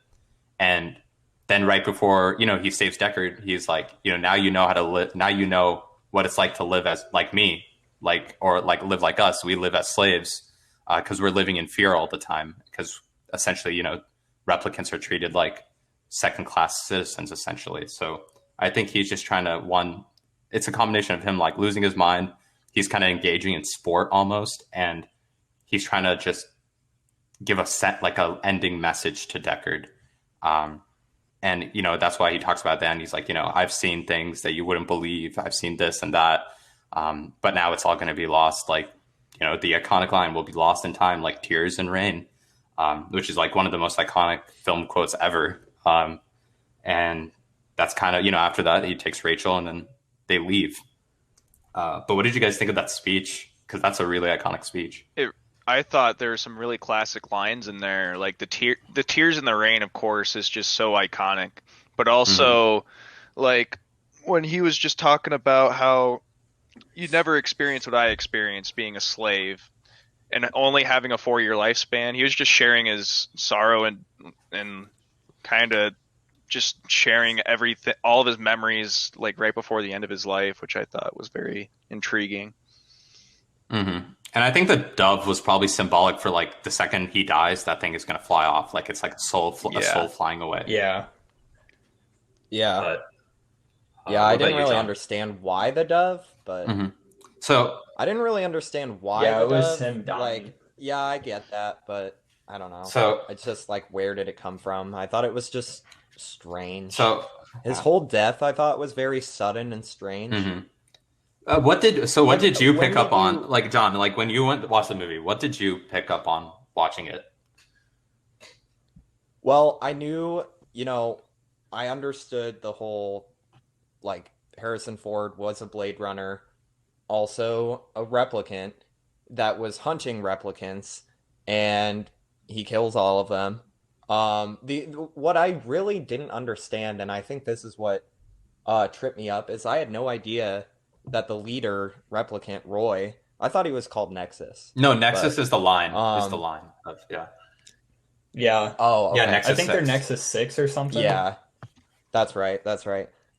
And then right before, you know, he saves Deckard, he's like, you know, now you know how to live. Now you know what it's like to live as like me, or live like us. We live as slaves because we're living in fear all the time. Because essentially, you know, replicants are treated like second-class citizens, essentially. So I think he's just trying to it's a combination of him like losing his mind. He's kind of engaging in sport almost, and he's trying to just give a ending message to Deckard. And, you know, that's why he talks about that. And he's like, you know, I've seen things that you wouldn't believe. I've seen this and that. But now it's all going to be lost. Like, you know, the iconic line will be lost in time, like tears and rain, which is like one of the most iconic film quotes ever. And that's kind of, you know, after that, he takes Rachel and then they leave. But what did you guys think of that speech? Because that's a really iconic speech. I thought there were some really classic lines in there, like the tears in the rain, of course, is just so iconic. But also, like when he was just talking about how you'd never experienced what I experienced being a slave, and only having a 4-year lifespan. He was just sharing his sorrow and kind of just sharing everything, all of his memories, like right before the end of his life, which I thought was very intriguing. And I think the dove was probably symbolic for like the second he dies, that thing is going to fly off. Like it's like a soul flying away. Yeah. But, I didn't really understand why the dove, but so I didn't really understand why. Yeah, the it was dove. him dying. Like, yeah, I get that, but I don't know. So it's just like, where did it come from? I thought it was just strange. So his whole death, I thought, was very sudden and strange. What did you pick up on, like, John, like when you went to watch the movie, what did you pick up on watching it? Well, I knew, you know, I understood the whole, like, Harrison Ford was a Blade Runner, also a replicant that was hunting replicants, and he kills all of them. What I really didn't understand, and I think this is what tripped me up, is I had no idea that the leader replicant, Roy, I thought he was called Nexus. No, Nexus is the line. Of Yeah. Oh, okay. Yeah, Nexus I think 6. they're Nexus 6 or something. Yeah, that's right.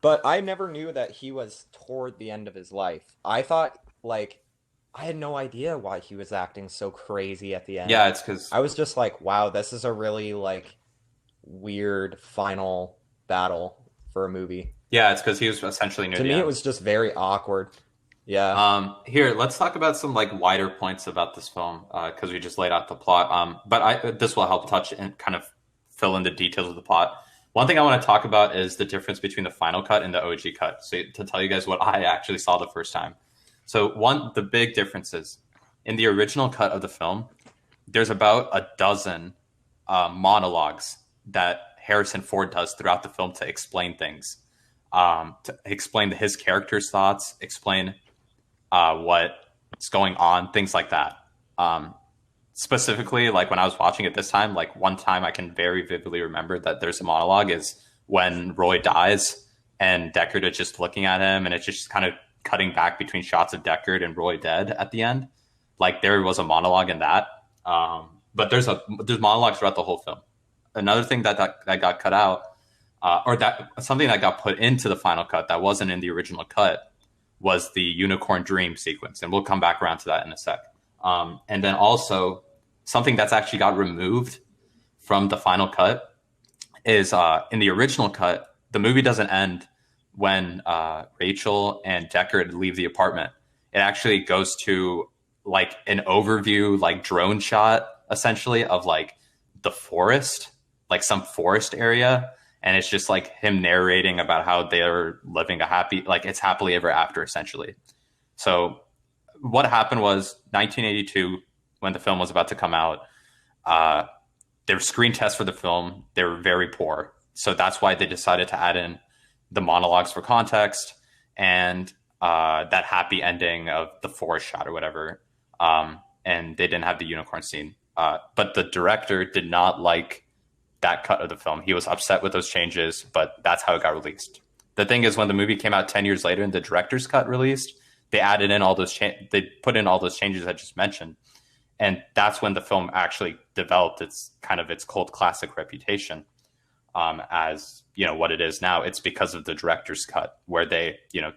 But I never knew that he was toward the end of his life. I thought, like, I had no idea why he was acting so crazy at the end. Yeah, it's because I was just like, wow, this is a really, like, weird final battle for a movie. Yeah, it's because he was essentially near to the me, end. it was just very awkward. Yeah. Here, let's talk about some like wider points about this film because we just laid out the plot. But this will help touch and kind of fill in the details of the plot. One thing I want to talk about is the difference between the final cut and the OG cut. So to tell you guys what I actually saw the first time. So the big difference is in the original cut of the film, there's about a dozen monologues that Harrison Ford does throughout the film to explain things, to explain his character's thoughts, explain what's going on, things like that. Specifically, like when I was watching it this time, like one time I can very vividly remember that there's a monologue is when Roy dies and Deckard is just looking at him, and it's just kind of cutting back between shots of Deckard and Roy dead at the end. Like there was a monologue in that, but there's monologues throughout the whole film. Another thing that got cut out, or that something that got put into the final cut that wasn't in the original cut, was the unicorn dream sequence, and we'll come back around to that in a sec. And then also something that's actually got removed from the final cut is in the original cut, the movie doesn't end when Rachel and Deckard leave the apartment. It actually goes to like an overview, like drone shot, essentially, of like the forest, like some forest area. And it's just like him narrating about how they're living it's happily ever after, essentially. So what happened was 1982, when the film was about to come out, their screen tests for the film, they were very poor. So that's why they decided to add in the monologues for context and that happy ending of the forest shot or whatever. And they didn't have the unicorn scene. But the director did not like that cut of the film. He was upset with those changes, but that's how it got released. The thing is, when the movie came out 10 years later and the director's cut released, they added in all those they put in all those changes I just mentioned. And that's when the film actually developed its cult classic reputation as, what it is now. It's because of the director's cut, where they,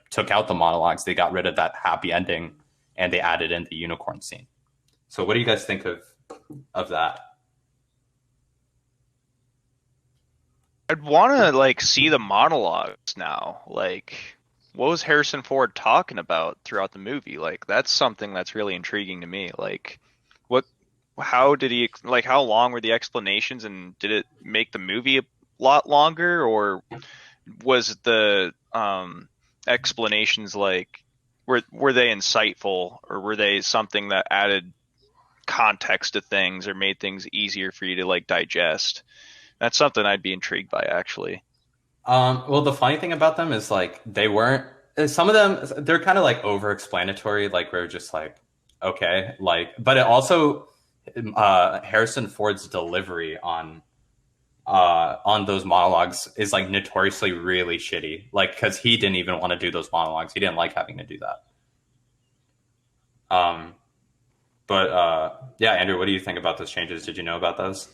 took out the monologues, they got rid of that happy ending, and they added in the unicorn scene. So what do you guys think of that? I'd want to see the monologues now. Like, what was Harrison Ford talking about throughout the movie? Like, that's something that's really intriguing to me. Like, how did he, how long were the explanations, and did it make the movie a lot longer, or was the explanations were they insightful, or were they something that added context to things or made things easier for you to digest? That's something I'd be intrigued by, actually. Well, the funny thing about them is they weren't. Some of them, they're kind of over-explanatory. We're just okay, but it also Harrison Ford's delivery on those monologues is notoriously really shitty. Because he didn't even want to do those monologues. He didn't like having to do that. But yeah, Andrew, what do you think about those changes? Did you know about those?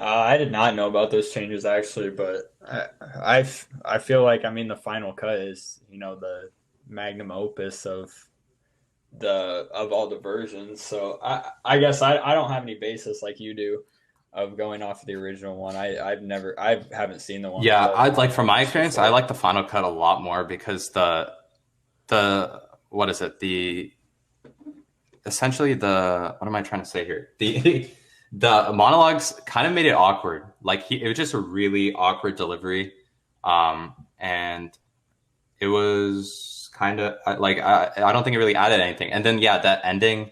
I did not know about those changes, actually, but I feel the final cut is the magnum opus of all the versions. So I guess I don't have any basis like you do of going off of the original one. I haven't seen the one. Yeah, I'd from my experience, I like the final cut a lot more because the what is it? Essentially what am I trying to say here? The monologues kind of made it awkward. It was just a really awkward delivery. And it was kind of I don't think it really added anything. And then, that ending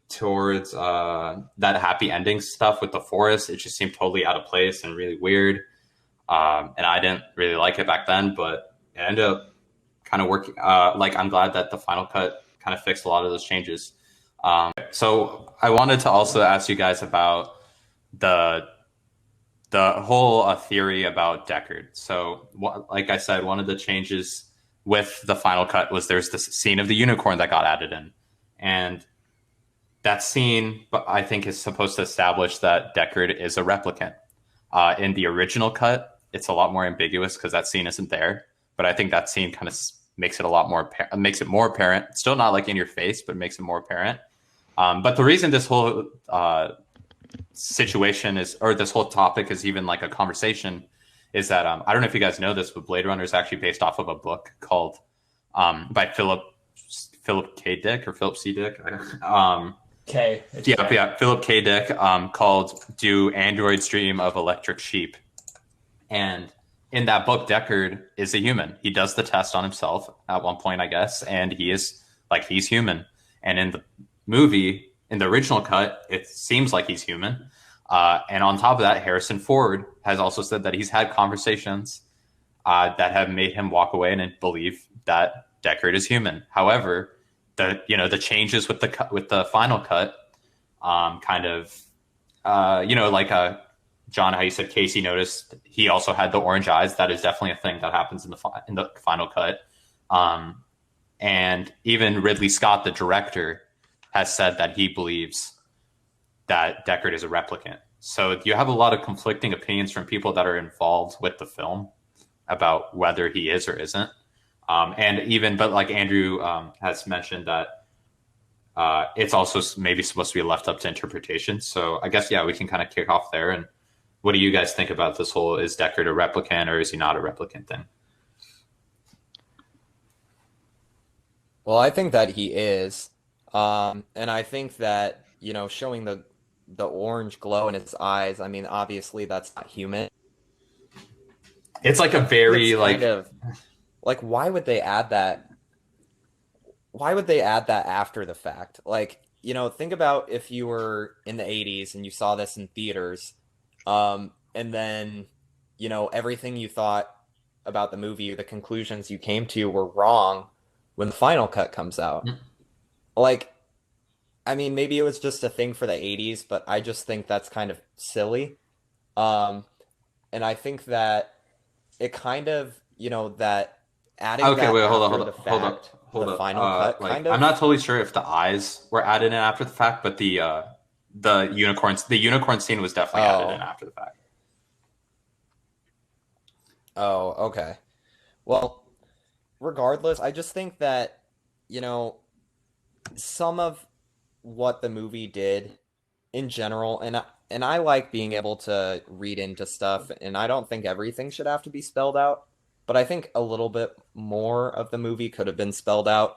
towards that happy ending stuff with the forest, it just seemed totally out of place and really weird. And I didn't really like it back then, but it ended up kind of working. I'm glad that the final cut kind of fixed a lot of those changes. So I wanted to also ask you guys about the whole theory about Deckard. So, like I said, one of the changes with the final cut was there's this scene of the unicorn that got added in, and that scene, I think, is supposed to establish that Deckard is a replicant. In the original cut, it's a lot more ambiguous because that scene isn't there. But I think that scene kind of makes it a lot more makes it more apparent. It's still not in your face, but makes it more apparent. But the reason this whole situation or this whole topic is even a conversation is that I don't know if you guys know this, but Blade Runner is actually based off of a book called by Philip K. Dick or Philip C. Dick. Okay. Philip K. Dick, called "Do Androids Dream of Electric Sheep?" And in that book, Deckard is a human. He does the test on himself at one point, I guess, and he's human. And in the movie, in the original cut, it seems like he's human. And on top of that, Harrison Ford has also said that he's had conversations that have made him walk away and believe that Deckard is human. However, the changes with the final cut, John, how you said Casey noticed he also had the orange eyes. That is definitely a thing that happens in the final cut. And even Ridley Scott, the director, has said that he believes that Deckard is a replicant. So you have a lot of conflicting opinions from people that are involved with the film about whether he is or isn't. But like Andrew has mentioned that it's also maybe supposed to be left up to interpretation. So I guess, we can kind of kick off there. And what do you guys think about this whole, is Deckard a replicant or is he not a replicant thing? Well, I think that he is. And I think that, showing the orange glow in his eyes, I mean, obviously that's not human. It's like a very why would they add that? Why would they add that after the fact? Like, think about if you were in the 80s and you saw this in theaters, and then, everything you thought about the movie, the conclusions you came to were wrong when the final cut comes out. Mm. Like, I mean, maybe it was just a thing for the 80s, but I just think that's kind of silly. And I think that it kind of, that adding okay, that wait, hold after on, the hold fact, up. the final cut, kind of. I'm not totally sure if the eyes were added in after the fact, but the unicorn scene was definitely added in after the fact. Oh, okay. Well, regardless, I just think that, some of what the movie did in general, and I like being able to read into stuff, and I don't think everything should have to be spelled out, but I think a little bit more of the movie could have been spelled out.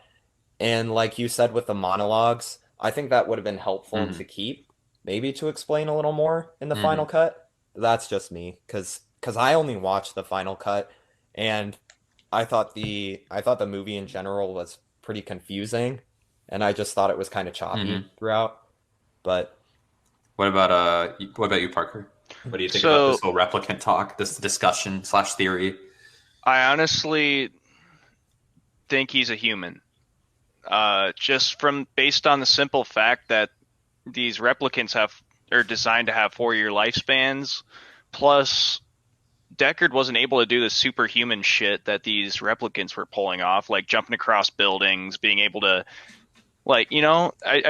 And like you said with the monologues, I think that would have been helpful to keep, maybe to explain a little more in the final cut. That's just me, because I only watched the final cut, and I thought the movie in general was pretty confusing, and I just thought it was kind of choppy throughout. But what about you, Parker? What do you think about this whole replicant talk, this discussion / theory? I honestly think he's a human. Just based on the simple fact that these replicants are designed to have 4-year lifespans, plus Deckard wasn't able to do the superhuman shit that these replicants were pulling off, like jumping across buildings, being able to, I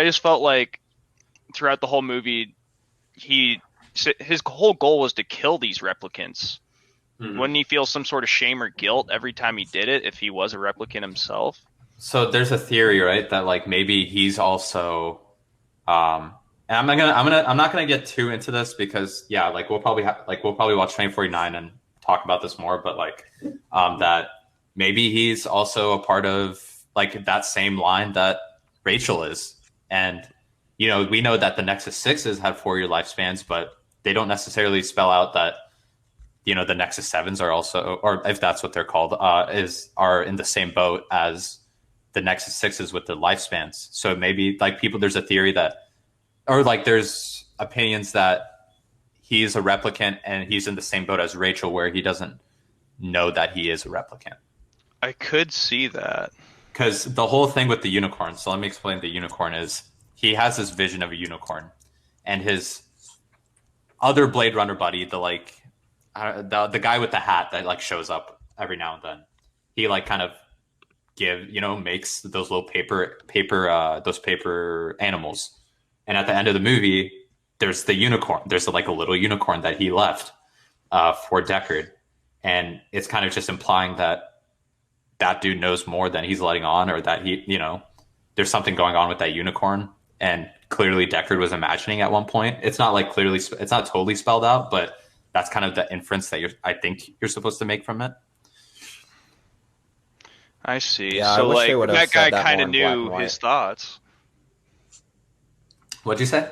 just felt like throughout the whole movie, his whole goal was to kill these replicants. Wouldn't he feel some sort of shame or guilt every time he did it if he was a replicant himself? So there's a theory, right, that maybe he's also, and I'm not gonna get too into this because we'll probably watch 2049 and talk about this more, but that maybe he's also a part of that same line that Rachel is, and we know that the Nexus 6s had 4-year lifespans, but they don't necessarily spell out that the Nexus 7s are also, or if that's what they're called, are in the same boat as the Nexus 6s with the lifespans. So maybe there's a theory that, or there's opinions that he's a replicant and he's in the same boat as Rachel, where he doesn't know that he is a replicant. I could see that. Because the whole thing with the unicorn, so let me explain the unicorn, is he has this vision of a unicorn, and his other Blade Runner buddy, the guy with the hat that shows up every now and then, he kind of makes those little those paper animals, and at the end of the movie there's the unicorn, there's a little unicorn that he left for Deckard, and it's kind of just implying that dude knows more than he's letting on, or that there's something going on with that unicorn, and clearly Deckard was imagining at one point. It's not it's not totally spelled out, but that's kind of the inference that I think you're supposed to make from it. I see. Yeah, I So wish they like would have that guy said that kind more of in black knew and white. his thoughts. What'd you say?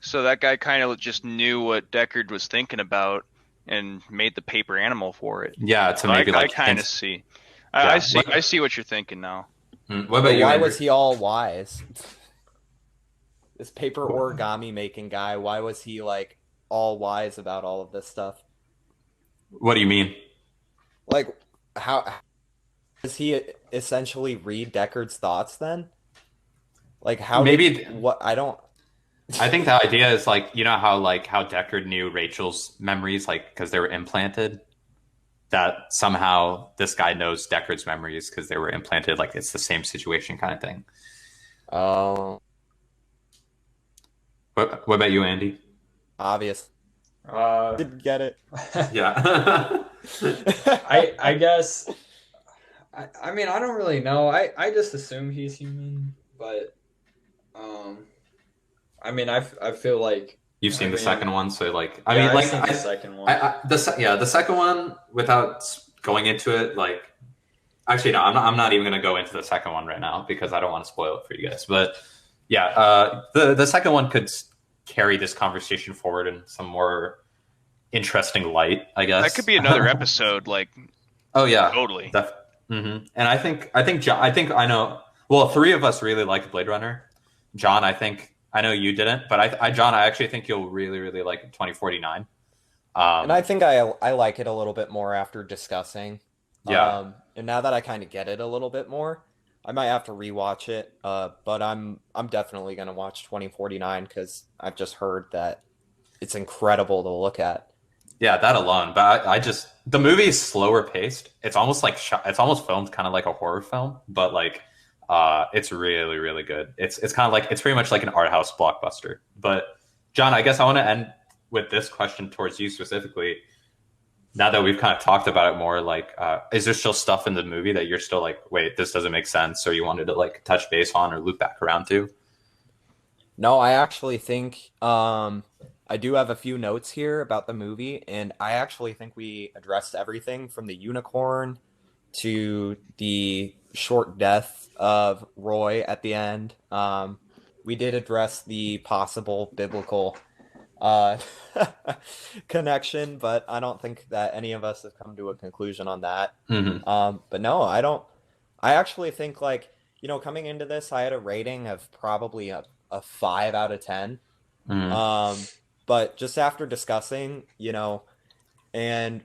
So that guy kind of just knew what Deckard was thinking about and made the paper animal for it. Yeah, to So I, maybe I like kind of hints. see. I Yeah. see. I see what you're thinking now. What But about you, why Andrew? was he all wise? This paper origami making guy, why was he like all wise about all of this stuff? What do you mean? Like, how does he essentially read Deckard's thoughts then? Like, how did Maybe what? I don't. I think the idea is like how Deckard knew Rachel's memories like because they were implanted. That somehow this guy knows Deckard's memories because they were implanted. Like it's the same situation kind of thing. Oh, What about you, Andy? obvious. Uh, Didn't get it. Yeah. I guess. I mean, I don't really know. I just assume he's human, but I mean, I feel like You've seen the second one, so like I yeah, mean, I've like seen the second one. the second one without going into it, like actually no, I'm not even gonna go into the second one right now because I don't want to spoil it for you guys. But yeah, the second one could carry this conversation forward in some more interesting light, I guess. That could be another episode. Like, Oh yeah, totally. And I think I know. Well, three of us really like Blade Runner. John, I know you didn't, but John, I actually think you'll really really like 2049. And I think I like it a little bit more after discussing. Yeah, And now that I kind of get it a little bit more, I might have to rewatch it. But I'm definitely gonna watch 2049 because I've just heard that it's incredible to look at. yeah, that alone. But I just the movie is slower paced. It's almost like it's almost filmed kind of like a horror film, but like it's really really good. It's kind of like it's pretty much like an art house blockbuster. But John, I guess I want to end with this question towards you specifically. Now that we've kind of talked about it more, like, is there still stuff in the movie that you're still like, wait, this doesn't make sense, or you wanted to like touch base on or loop back around to? No, I actually think I do have a few notes here about the movie, and I actually think we addressed everything from the unicorn to the short death of Roy at the end. We did address the possible biblical uh, connection, but I don't think that any of us have come to a conclusion on that. Hmm. But no, I don't. I actually think like coming into this, I had a rating of probably a 5 out of 10. Hmm. Um, but just after discussing, and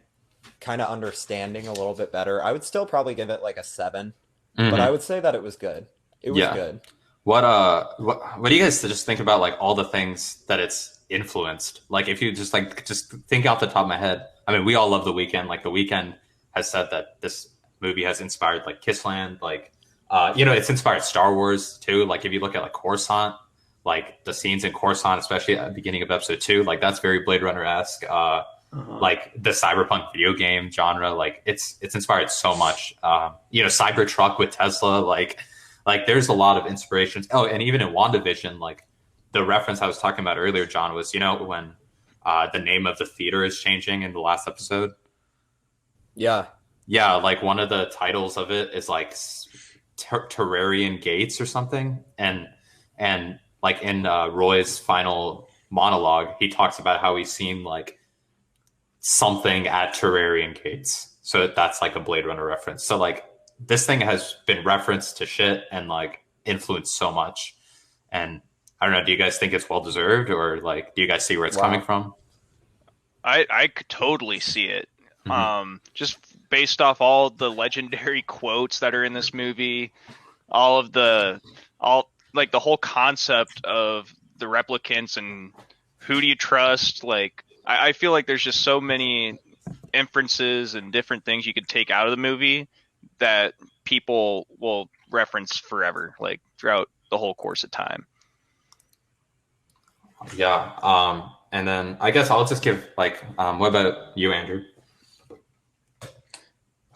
kind of understanding a little bit better, I would still probably give it like a 7. But I Hmm. would say that it was good. It was Yeah. good. What do you guys just think about like all the things that it's influenced? Like if you just think off the top of my head. I mean, we all love The Weeknd. Like The Weeknd has said that this movie has inspired like Kissland, like it's inspired Star Wars too. Like if you look at like Coruscant, like the scenes in Coruscant, especially at the beginning of episode 2, like that's very Blade Runner esque. Like the cyberpunk video game genre, like it's inspired so much. Cybertruck with Tesla, like there's a lot of inspirations. Oh, and even in WandaVision, like the reference I was talking about earlier, John, was when the name of the theater is changing in the last episode. Yeah. Yeah, like one of the titles of it is like Terrarian Gates or something, and like in Roy's final monologue, he talks about how he's seen like something at Terrarian Gates. So that's like a Blade Runner reference. So like this thing has been referenced to shit and like influenced so much. And I don't know, do you guys think it's well deserved, or like do you guys see where it's coming Wow. from? I could totally see it. Mhm. Just based off all the legendary quotes that are in this movie, all like the whole concept of the replicants and who do you trust? Like I feel like there's just so many inferences and different things you could take out of the movie that people will reference forever, like throughout the whole course of time. Yeah. And then I guess I'll just give like, what about you, Andrew?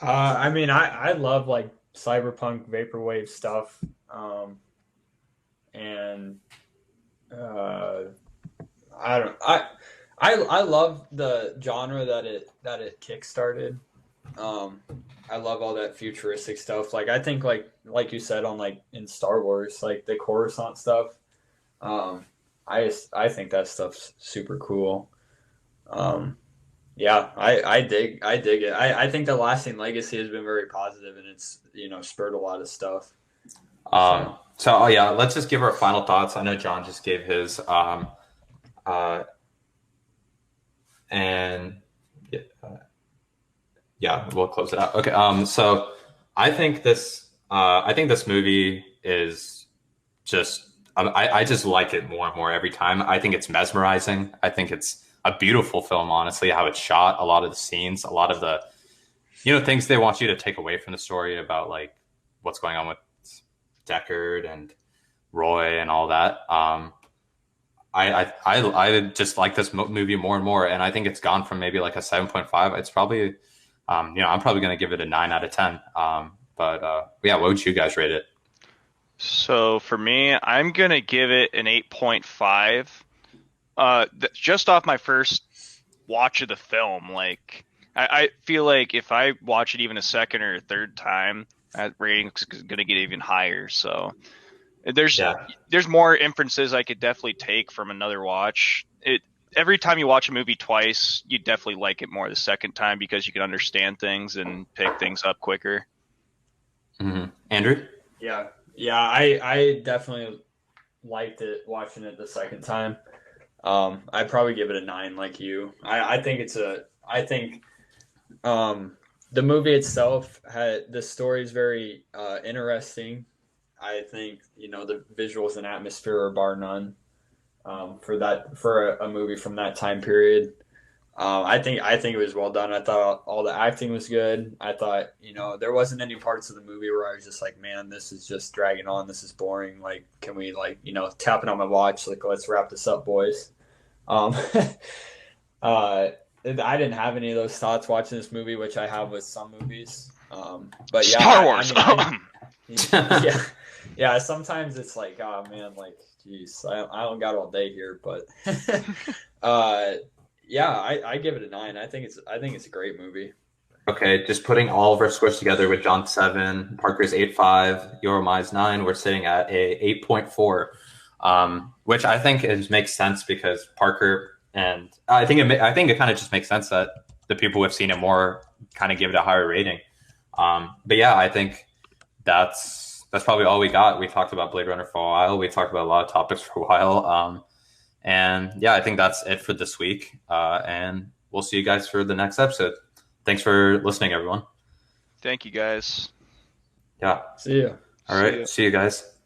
I mean, I love like cyberpunk vaporwave stuff, and uh, I don't I love the genre that it kickstarted. I love all that futuristic stuff. Like I think like you said on like in Star Wars, like the Coruscant stuff. I think that stuff's super cool. Yeah, I dig it. I think the lasting legacy has been very positive, and it's spurred a lot of stuff. So yeah, let's just give our final thoughts. I know John just gave his, and yeah, we'll close it out. Okay. So I think this movie is just, I just like it more and more every time. I think it's mesmerizing. I think it's a beautiful film, honestly, how it's shot, a lot of the scenes, a lot of the, things they want you to take away from the story about like what's going on with Deckard and Roy and all that. I just like this movie more and more, and I think it's gone from maybe like a 7.5. It's probably, I'm probably going to give it a 9 out of 10. Yeah, what would you guys rate it? So for me, I'm going to give it an 8.5. Just off my first watch of the film, like I feel like if I watch it even a second or a third time, that rating is going to get even higher. So there's more inferences I could definitely take from another watch. Every time you watch a movie twice, you definitely like it more the second time because you can understand things and pick things up quicker. Mm-hmm. Andrew? Yeah, I definitely liked it watching it the second time. I'd probably give it a 9 like you. I think the movie itself the story is very interesting. I think the visuals and atmosphere are bar none for a movie from that time period. I think it was well done. I thought all the acting was good. I thought there wasn't any parts of the movie where I was just like, man, this is just dragging on. This is boring. Like, can we tapping on my watch like let's wrap this up, boys. I didn't have any of those thoughts watching this movie, which I have with some movies. But yeah, Star Wars. Yeah. Sometimes it's like, oh man, like, geez, I don't got all day here, but yeah, I give it a 9. I think it's a great movie. Okay, just putting all of our scores together with John 7, Parker's 8.5, Yoromai's 9, we're sitting at a 8.4, which I think makes sense because Parker and I think it kind of just makes sense that the people who have seen it more kind of give it a higher rating. But yeah, I think that's probably all we got. We talked about Blade Runner for a while. We talked about a lot of topics for a while. And yeah, I think that's it for this week. And we'll see you guys for the next episode. Thanks for listening, everyone. Thank you, guys. Yeah. See you. All right. See you guys.